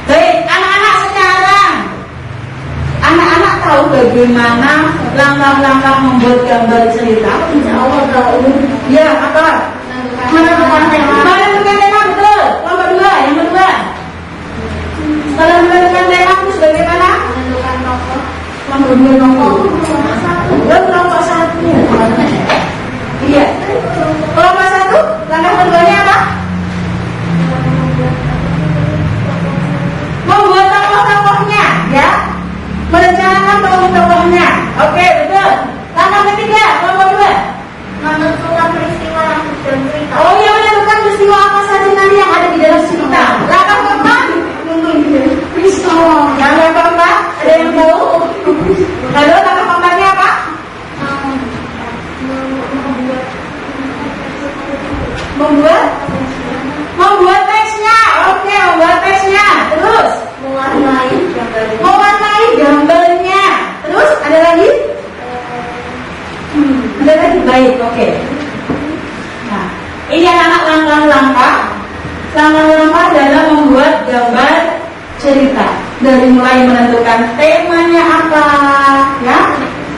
Baik, anak-anak sekarang. Anak-anak tahu bagaimana langkah-langkah membuat gambar cerita? Insya Allah tahu. Ya, apa? Menentukan tema betul. Nomor 2, yang kedua. Setelah menentukan tema terus bagaimana? Menentukan tokoh. Nomor 2 nomor. Kelompok 1. Iya. Kelompok 1, langkah keduanya apa? Membuat tokoh-tokohnya, ya. Merencanakan tokoh-tokohnya. Oke, betul. Langkah ketiga, kelompok 2. Menentukan peristiwa yang sedang cerita. Oh iya, menentukan peristiwa apa saja nanti yang ada di dalam cerita. Langkah keempat, peristiwa. Langkah keempat, ada yang tahu? Halo, langkah keempatnya apa? Membuat teksnya. Oke, membuat teksnya. Terus mewarnai gambarnya. Terus ada lagi? Ada lagi, baik, oke. Nah, ini anak langkah-langkah dalam membuat gambar cerita. Dari mulai menentukan temanya apa, ya,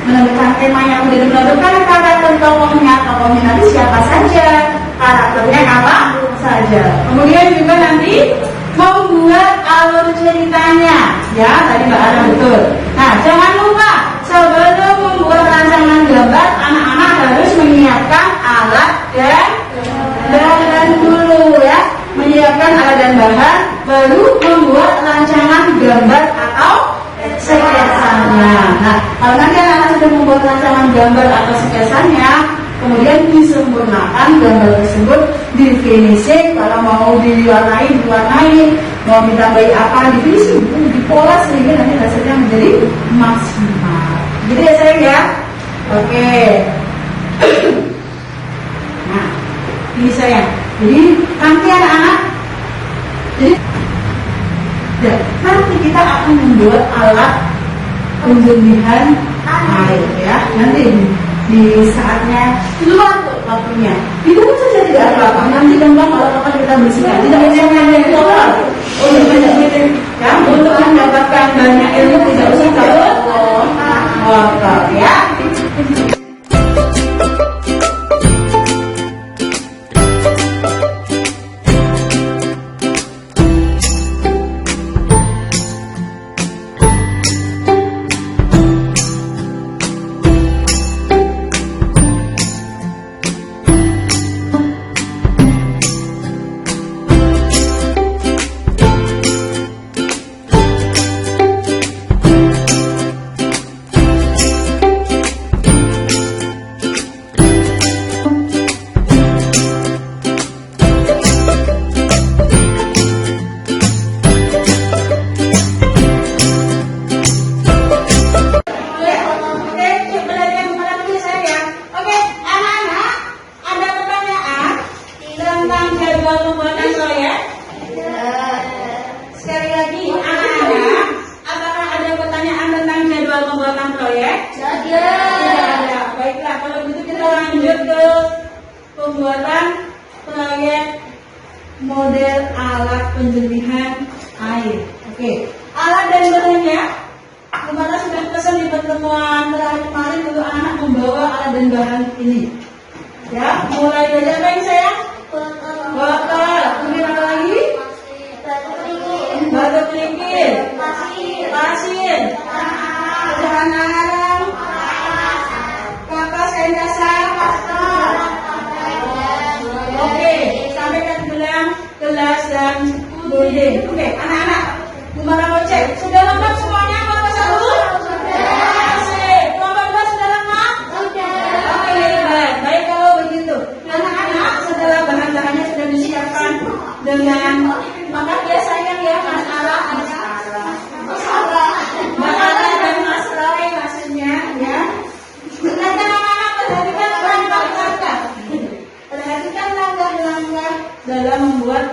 menentukan tema yang udah menentukan karakter tokohnya nanti siapa saja, karakternya apa saja. Kemudian juga nanti membuat alur ceritanya, ya tadi Mbak Ana betul. Nah jangan lupa sebelum membuat rancangan gambar, anak-anak harus menyiapkan alat dan bahan dulu ya, menyiapkan alat dan bahan, baru membuat rancangan gambar atau sketsanya. Nah, kalau nanti anak-anak sudah membuat rancangan gambar atau sketsanya, kemudian disempurnakan gambar tersebut, di finishing, kalau mau diwarnai, mau ditambahi apa, di finishing, dipoles sehingga nanti hasilnya menjadi maksimal. Gitu ya sayang ya. Oke. Nah, ini sayang. Jadi nanti anak-anak, nanti kita akan membuat alat penjernihan air ya. Nanti di saatnya keluar waktunya. Itu pun saja tidak apa-apa. Nanti gampang kalau kapan kita bersihkan. Tidak usah yang keluar. Untuk banyak ya, untuk mendapatkan banyak ilmu tidak usah kotor ya. Sekali lagi, anak-anak, apakah ada pertanyaan tentang jadwal pembuatan proyek? Tidak ada. Baiklah, kalau begitu kita lanjut ke pembuatan proyek model alat penjernihan air. Oke, alat dan bahannya. Kemana sudah pesan di pertemuan terakhir kemarin untuk anak membawa alat dan bahan ini. Ya, mulai dari apa yang saya? Botol. Kemudian apa lagi? Batu kerikil, pasir, pecahan arang, kapas kain dasar, oke, sampai kan gelas dan buding. Oke, anak-anak, gimana mau cek? Sudah lengkap semuanya? Kelompok 1? Sudah. Kelompok 2 sudah lengkap? Sudah. Oke, baik kalau begitu. Anak-anak, setelah bahan-bahannya sudah disiapkan dengan maka biasanya ya Mas Ara dan Mas Roy maksudnya ya. Ternyata anak-anak perhatikan langkah-langkah. Perhatikan langkah-langkah dalam membuat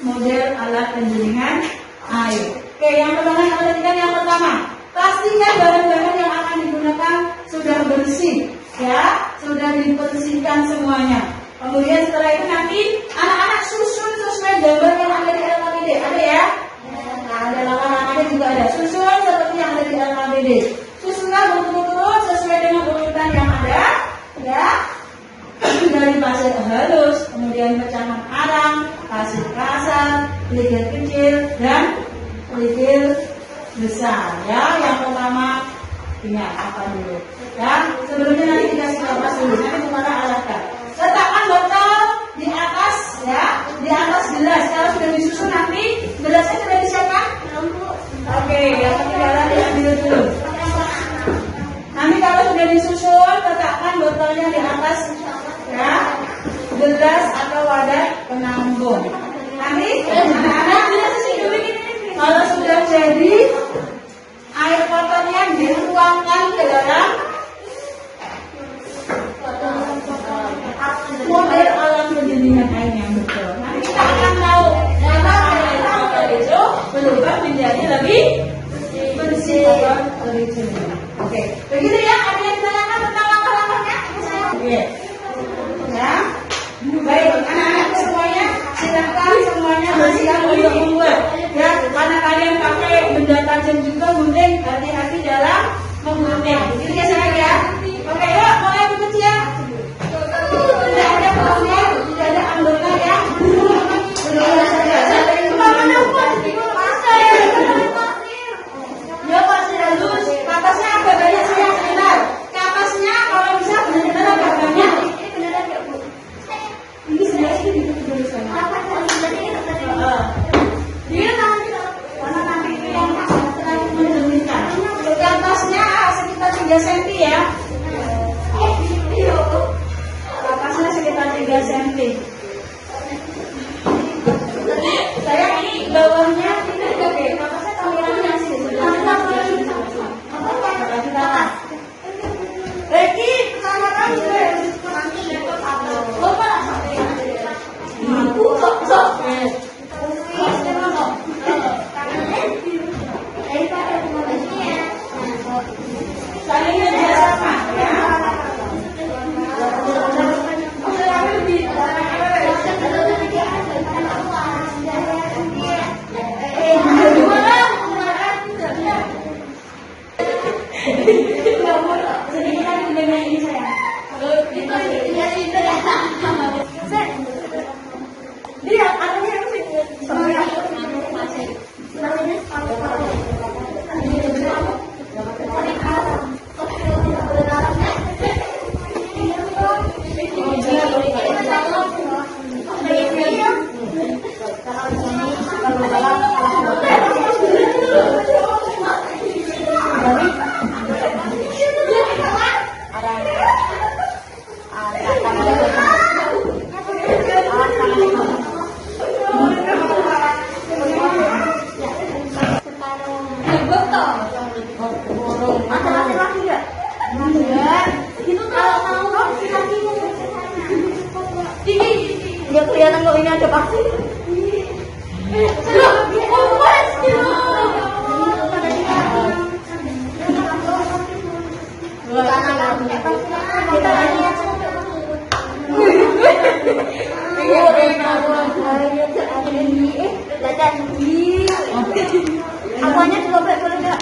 model alat penjernihan air. Oke, yang pertama yang perhatikan yang pertama, pastikan bahan-bahan yang akan digunakan sudah bersih ya, sudah dibersihkan semuanya. Kemudian setelah itu nanti anak-anak susun sesuai gambar yang ada di LKPD. Ada ya? Nah, ada langkah-langkahnya juga ada. Susun seperti yang ada di LKPD. Susunlah berturut-turut sesuai dengan urutan yang ada. Ya. Dari pasir halus, kemudian pecahan arang, pasir kasar, kerikil kecil, dan kerikil besar. Ya, yang pertama ingat apa dulu? Ya, sebelumnya nanti dikasih kapas dulu. Nanti kemana alatkan? Letakkan botol di atas ya, di atas gelas. Kalau sudah disusun nanti gelasnya sudah disiapkan? Oke, yang ketinggalan diambil dulu. Nanti kalau sudah disusun, letakkan botolnya di atas ya, gelas atau wadah penampung. Nanti anak-anak kalau sudah jadi, air kotornya dituangkan ke dalam model alat penjernihan air yang betul. Nanti kita akan tahu bagaimana air kotor itu berubah menjadi lebih bersih atau lebih jernih. Oke, begitu ya. Ada yang ditanyakan tentang langkah-langkahnya? Oke, ya. Baik, anak-anak semuanya silakan semuanya bersiap untuk membuat. Ya, karena kalian pakai benda tajam juga, gunting, hati-hati dalam menggunting. Begitu ya sayang ya. Oke, yuk mulai bekerja ya. Tidak ada pelanggan, tidak ada anggota ya. Berdua saja. Ya pasti halus. Ke atasnya agak banyak saya sebentar. Ke atasnya kalau bisa benar-benar agak banyak. Ini sebenarnya itu di sana. Dia warna nanti yang mencerminkan. Ke atasnya sekitar 3 cm ya. Ke atasnya sekitar 3 cm. Saya ini bawahnya tidak oke. Ke atasnya kameranya sih. Reki, sama kamu. Bapak. Saling kerjasama ya. Dia anaknya yang dia kelihatan kok ini ada vaksin. Apanya juga boleh enggak?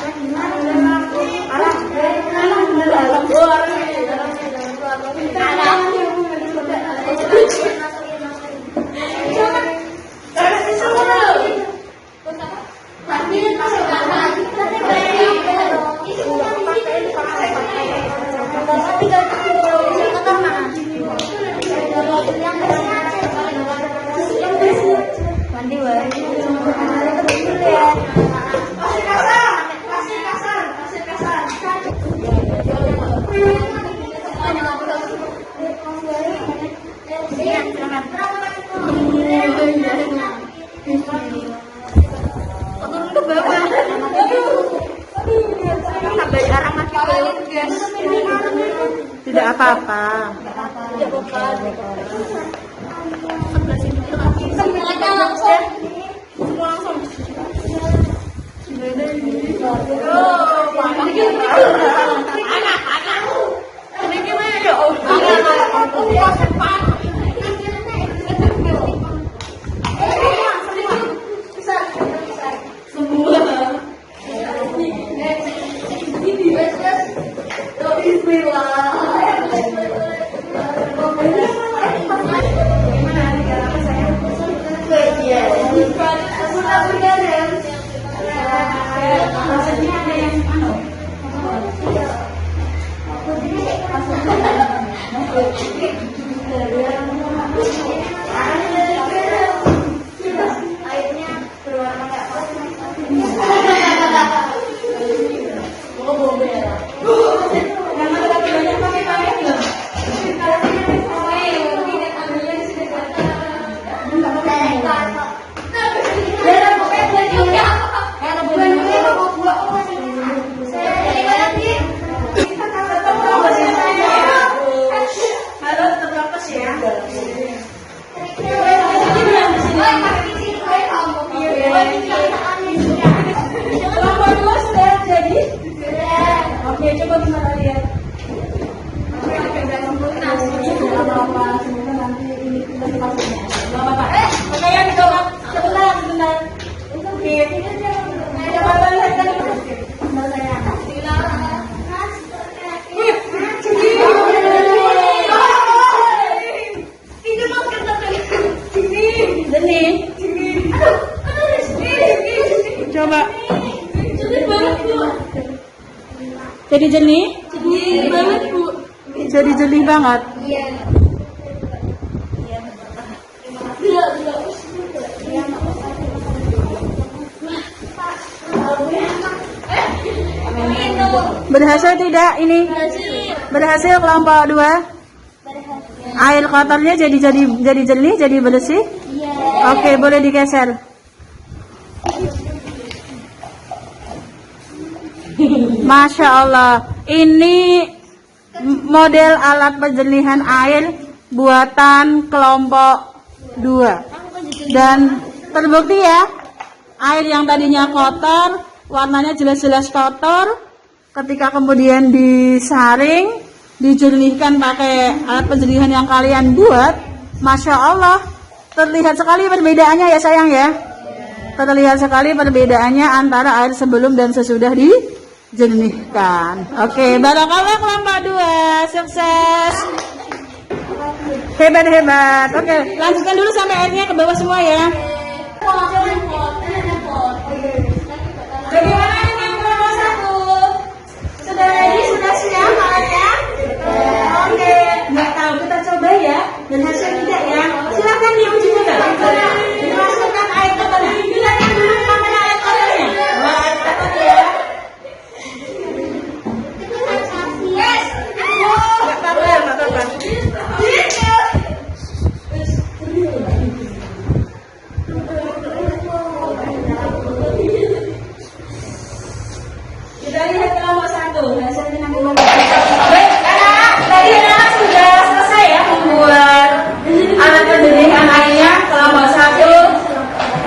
Tidak apa-apa. Oke, coba gimana lihat. Semoga nanti ini kita pasangnya. Gak apa-apa. Pakaian dong. Sebentar. Oke. Coba lihat tadi. Sebentar saya. Jadi jernih? Sedih banget, Bu. Jadi jernih banget. Iya. Berhasil tidak ini? Berhasil kelompok 2? Air kotornya jadi jernih, jadi bersih? Oke, boleh digeser. Masya Allah, ini model alat penjernihan air buatan kelompok 2. Dan terbukti ya, air yang tadinya kotor, warnanya jelas-jelas kotor, ketika kemudian disaring, dijernihkan pakai alat penjernihan yang kalian buat, Masya Allah, terlihat sekali perbedaannya ya sayang ya. Terlihat sekali perbedaannya antara air sebelum dan sesudah dijernihkan. Oke, barakallah kelompok 2, sukses. Hebat. Oke, lanjutkan dulu sampai airnya ke bawah semua ya. Bagaimana dengan kelompok 1? Sudah ready? Sudah siap alatnya? Oke, nggak tahu, kita coba ya. Dan hasil tidak ya. Silakan diuji juga. Dimasukkan air kotornya. Silakan dulu mana air kotornya. Wah, air kotor ya. Yes. Nggak apa-apa. Kita lihat kelompok 1. Hasilnya nanti dulu. Baik, anak. Tadi anak sudah selesai ya membuat alat penjernihan airnya. Kelompok 1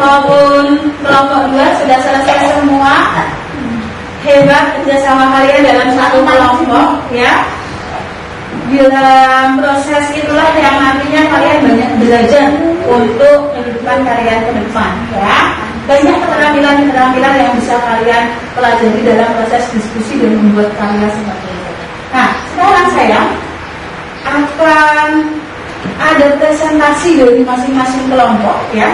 maupun kelompok 2 sudah selesai semua. Hebat kerjasama kalian dalam satu kelompok ya. Dalam proses itulah yang nantinya kalian banyak belajar untuk kehidupan kalian ke depan ya. Banyak keterampilan yang bisa kalian pelajari dalam proses diskusi dan membuat karya seperti itu. Nah, sekarang saya akan ada presentasi dari masing-masing kelompok ya.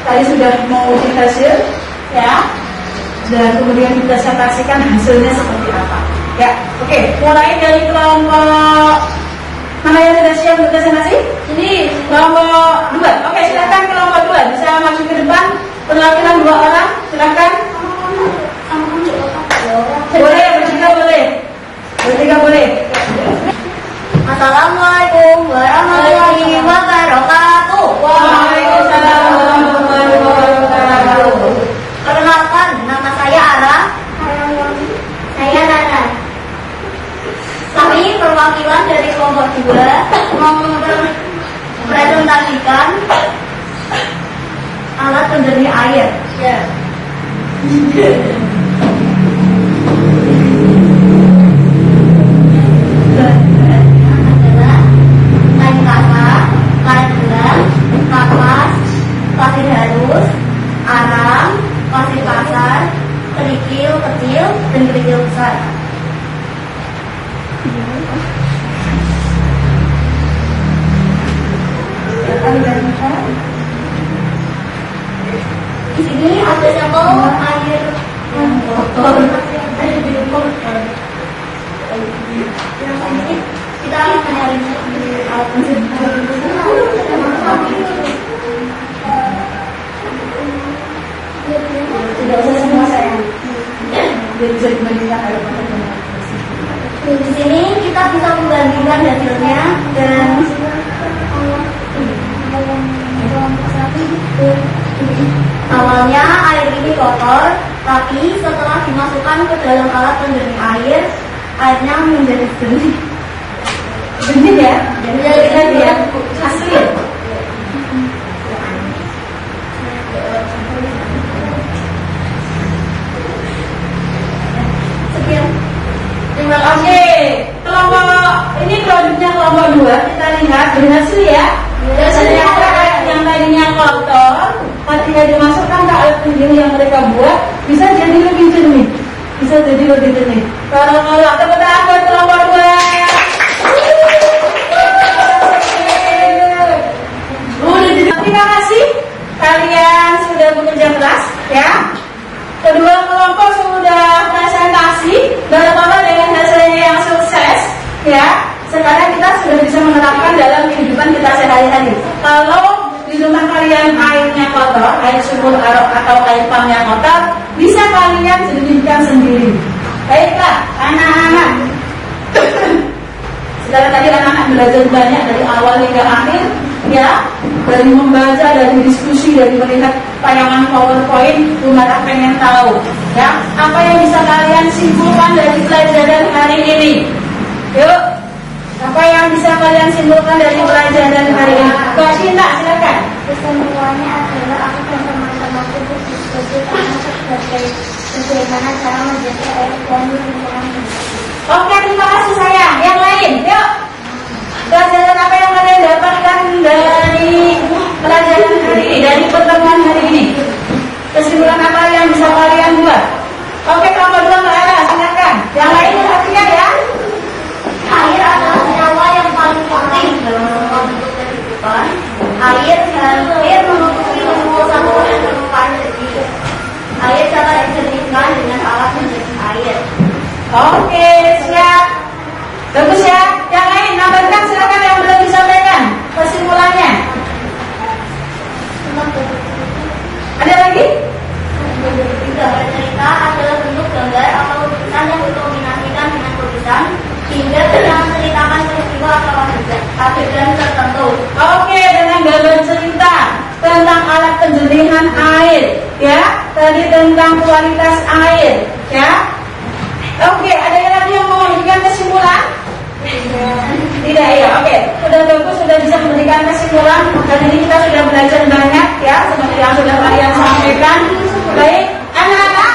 Tadi sudah menguji hasil ya, dan kemudian dipresentasikan hasilnya seperti apa. Ya, oke. Mulai dari kelompok mana yang sudah siap berpresentasi? Ini kelompok 2. Oke, silakan kelompok 2 bisa maju ke depan. Perwakilan 2 orang, silakan. Boleh, bertiga boleh. Bertiga boleh. Assalamualaikum warahmatullahi wabarakatuh. Waalaikumsalam warahmatullahi wabarakatuh. Perkenalkan, nama saya Ara. Saya Nana. Kami perwakilan dari kelompok 2 mempresentasikan alat penjernih air. Ya. Adalah kain kasar, kain gelas, kapas, pasir halus, arang, pasir pasar, kerikil kecil dan kerikil besar. Di sini ada sampel air yang kotor. Kita akan mencari alat penjernih. Tidak usah semua sayang. Jadi bisa dibandingkan air kotor. Di sini kita bisa membandingkan hasilnya dan awalnya air ini kotor, tapi setelah dimasukkan ke dalam alat penjernih air, airnya menjadi jernih. Jernih ya? Jadi ya asli. Sekian. Terima kasih. Kelompok ini produknya kelompok 2. Kita lihat berhasil ya. Ternyata yang tadinya kotor, ketika dimasukkan ke alat penjernih yang mereka buat, bisa jadi lebih jernih. Kalau tepuk tangan buat kelompok 2. Terima kasih kalian sudah bekerja keras ya. Kedua kelompok sudah melaksanakan kasih Bapak-Bapak dengan hasilnya yang sukses ya. Sekarang kita sudah bisa menerapkan dalam kehidupan kita sehari-hari. Kalau di rumah kalian airnya kotor, air sumur atau air pumpnya kotor, bisa kalian jernihkan sendiri. Baiklah, anak-anak. Sekarang tadi anak-anak belajar banyak dari awal hingga akhir, ya, dari membaca, dari diskusi, dari melihat tayangan PowerPoint. Bunda pengen tahu, ya, apa yang bisa kalian simpulkan dari pelajaran hari ini? Yuk, apa yang bisa kalian simpulkan dari pelajaran hari ini? Mbak Cinta, silakan. Kesimpulannya adalah aku dan teman-temanku berdiskusi sebagai bagaimana cara menjaga air dan lingkungan. Oke, terima kasih sayang. Yang lain, yuk. Pelajaran apa yang kalian dapatkan dari pelajaran hari ini, dari pertemuan hari ini? Kesimpulan apa yang bisa kalian buat? Oke, kelompok dua Mbak Ara, silakan. Yang lain perhatikan ya. Air adalah nyawa yang paling penting dalam semua bentuk kehidupan. Air hampir menutupi semua saluran kehidupan. Air dapat dijernihkan dengan alat penjernih air. Oke, siap. Bagus ya. Yang lain, nambahkan silakan yang belum disampaikan kesimpulannya. Ada lagi? Gambar cerita adalah bentuk gambar atau lukisan yang dikombinasikan dengan tulisan hingga bisa menceritakan peristiwa atau adegan tertentu. Oke, dengan gambar cerita tentang alat penjernihan air, ya. Tadi tentang kualitas air, ya. Oke, ada yang lagi yang mau memberikan kesimpulan? Tidak, ya. Oke, sudah bagus, sudah bisa memberikan kesimpulan. Dan ini kita sudah belajar banyak, ya, seperti yang sudah kalian sampaikan. Baik, anak-anak,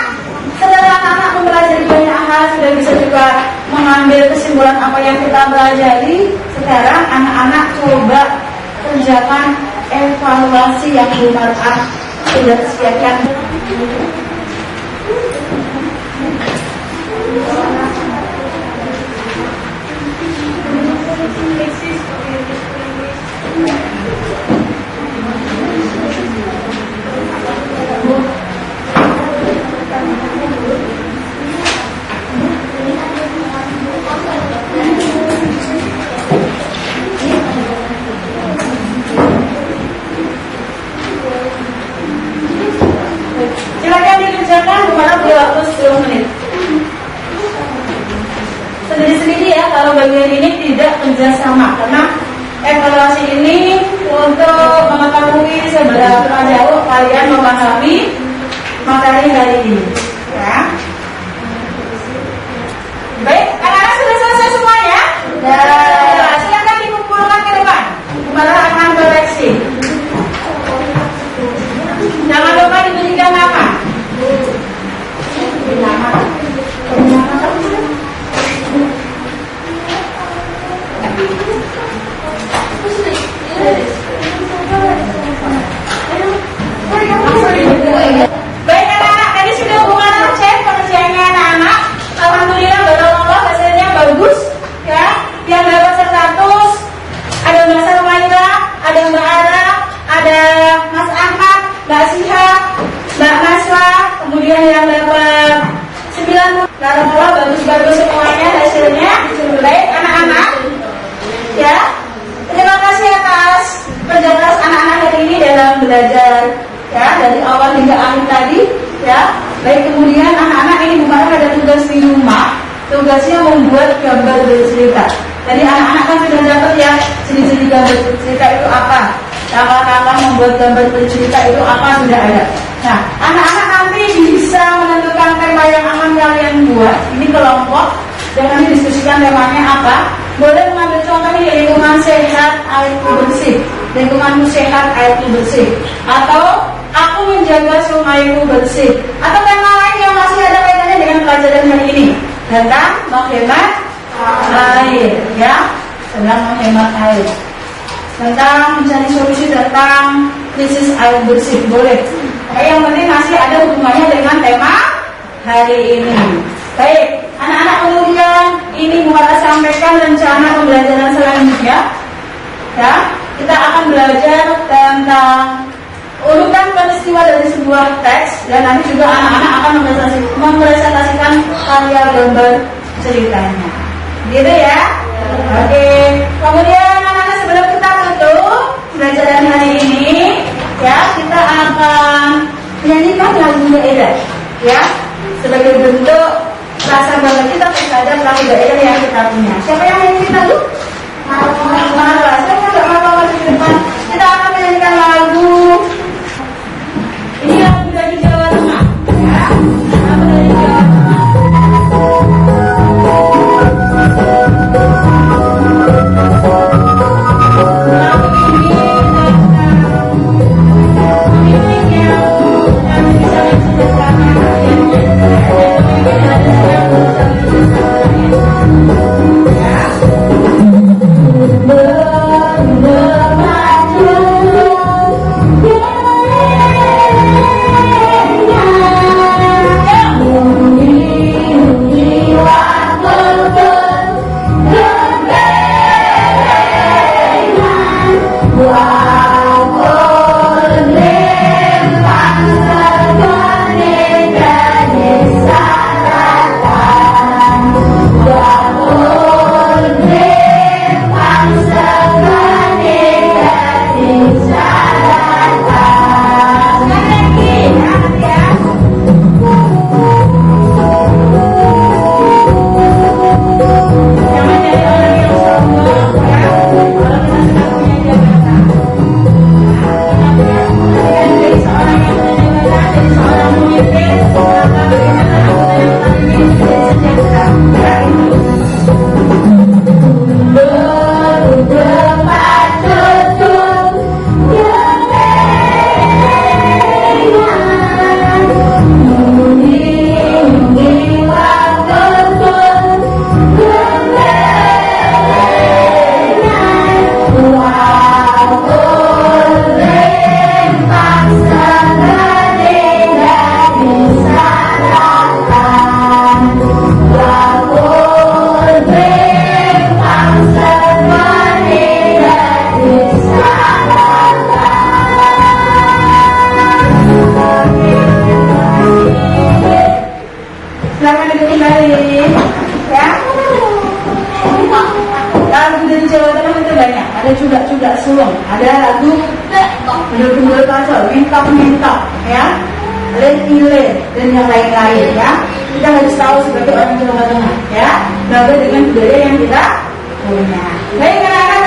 setelah anak mempelajari banyak hal, sudah bisa juga mengambil kesimpulan apa yang kita pelajari. Sekarang anak-anak coba kerjakan evaluasi yang bermanfaat. Sudah siapkan. Silakan dikerjakan kemana waktu 10 menit. Sendiri-sendiri ya, kalau bagian ini tidak kerjasama karena evaluasi ini untuk mengetahui seberapa jauh kalian memahami materi hari ini. Ya. Baik, anak-anak sudah selesai semuanya? Sudah. Silakan dikumpulkan ke depan. Kepala akan koreksi. Jangan lupa diberikan nama. Baik anak-anak, tadi sudah bukan cek pengerjaannya anak-anak. Alhamdulillah, bapak-bapak hasilnya bagus, ya. Yang dapat 100 ada Mbak Sarwaira, ada Mbak Ara, ada Mas Ahmad, Mbak Siha, Mbak Naswa, kemudian yang dapat 90. Alhamdulillah bagus-bagus semuanya hasilnya. Baik anak-anak, ya. Terima kasih atas kerja keras anak-anak hari ini dalam belajar, ya, dari awal hingga akhir tadi, ya. Baik, kemudian anak-anak ini bukan ada tugas di rumah, tugasnya membuat gambar bercerita. Jadi anak-anak kan sudah dapat ya ciri-ciri gambar bercerita itu apa, langkah-langkah membuat gambar bercerita itu apa sudah ada. Nah, anak-anak nanti bisa menentukan tema yang akan kalian buat. Ini kelompok dan nanti diskusikan temanya apa. Boleh mengambil contoh ini lingkungan sehat airku bersih, lingkunganmu sehat airku bersih, atau aku menjaga sungaiku bersih, atau tema lain yang masih ada kaitannya dengan pelajaran hari ini tentang menghemat air, ya, tentang menghemat air, tentang mencari solusi tentang krisis air bersih, boleh. Oke, yang penting masih ada hubungannya dengan tema hari ini. Baik, anak-anak, kemudian ini Bu Mara sampaikan rencana pembelajaran selanjutnya. Ya, kita akan belajar tentang urutan peristiwa dari sebuah teks dan nanti juga anak-anak akan mempresentasikan karya gambar ceritanya. Gitu ya. Oke. Kemudian anak-anak sebelum kita tutup pelajaran hari ini, ya kita akan menyanyikan lagu daerah, ya sebagai bentuk rasa bangga kita terhadap lagu daerah yang kita punya. Siapa yang menyanyikan lagu? Marwa. Saya nggak mau di depan. Kita akan menyanyikan lagu. Ini lagu dari Jawa Tengah, ya. Lagu dari Jawa Tengah. Lagu ini yang bisa menceritakan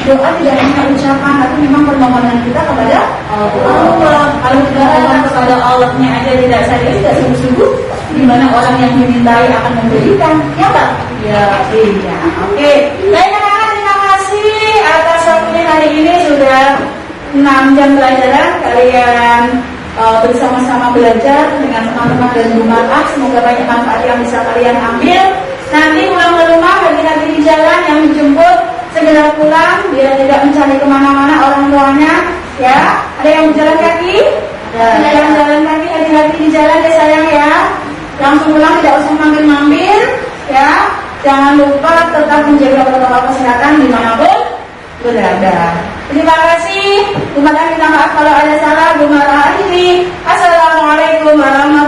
doa tidak hanya ucapan, tapi memang permohonan kita kepada Allah. Kalau kita mohon kepada Allahnya aja tidak serius, tidak sungguh-sungguh, gimana orang yang dimintai akan memberikan? Ya Pak? Ya, iya. Oke. Baik anak-anak, terima kasih atas waktunya hari ini. Sudah 6 jam pelajaran kalian bersama-sama belajar dengan teman-teman dan rumah. Semoga banyak manfaat yang bisa kalian ambil. Nanti pulang ke rumah, bagi-bagi di jalan yang menjemput segera pulang biar tidak mencari kemana-mana orang tuanya, ya. Ada yang berjalan kaki? Ada yang jalan kaki, hati-hati di jalan ya sayang ya. Langsung pulang, tidak usah mampir-mampir, ya. Jangan lupa tetap menjaga protokol kesehatan dimanapun berada. Terima kasih. Terima kasih, minta maaf kalau ada salah. Assalamualaikum warahmatullahi wabarakatuh.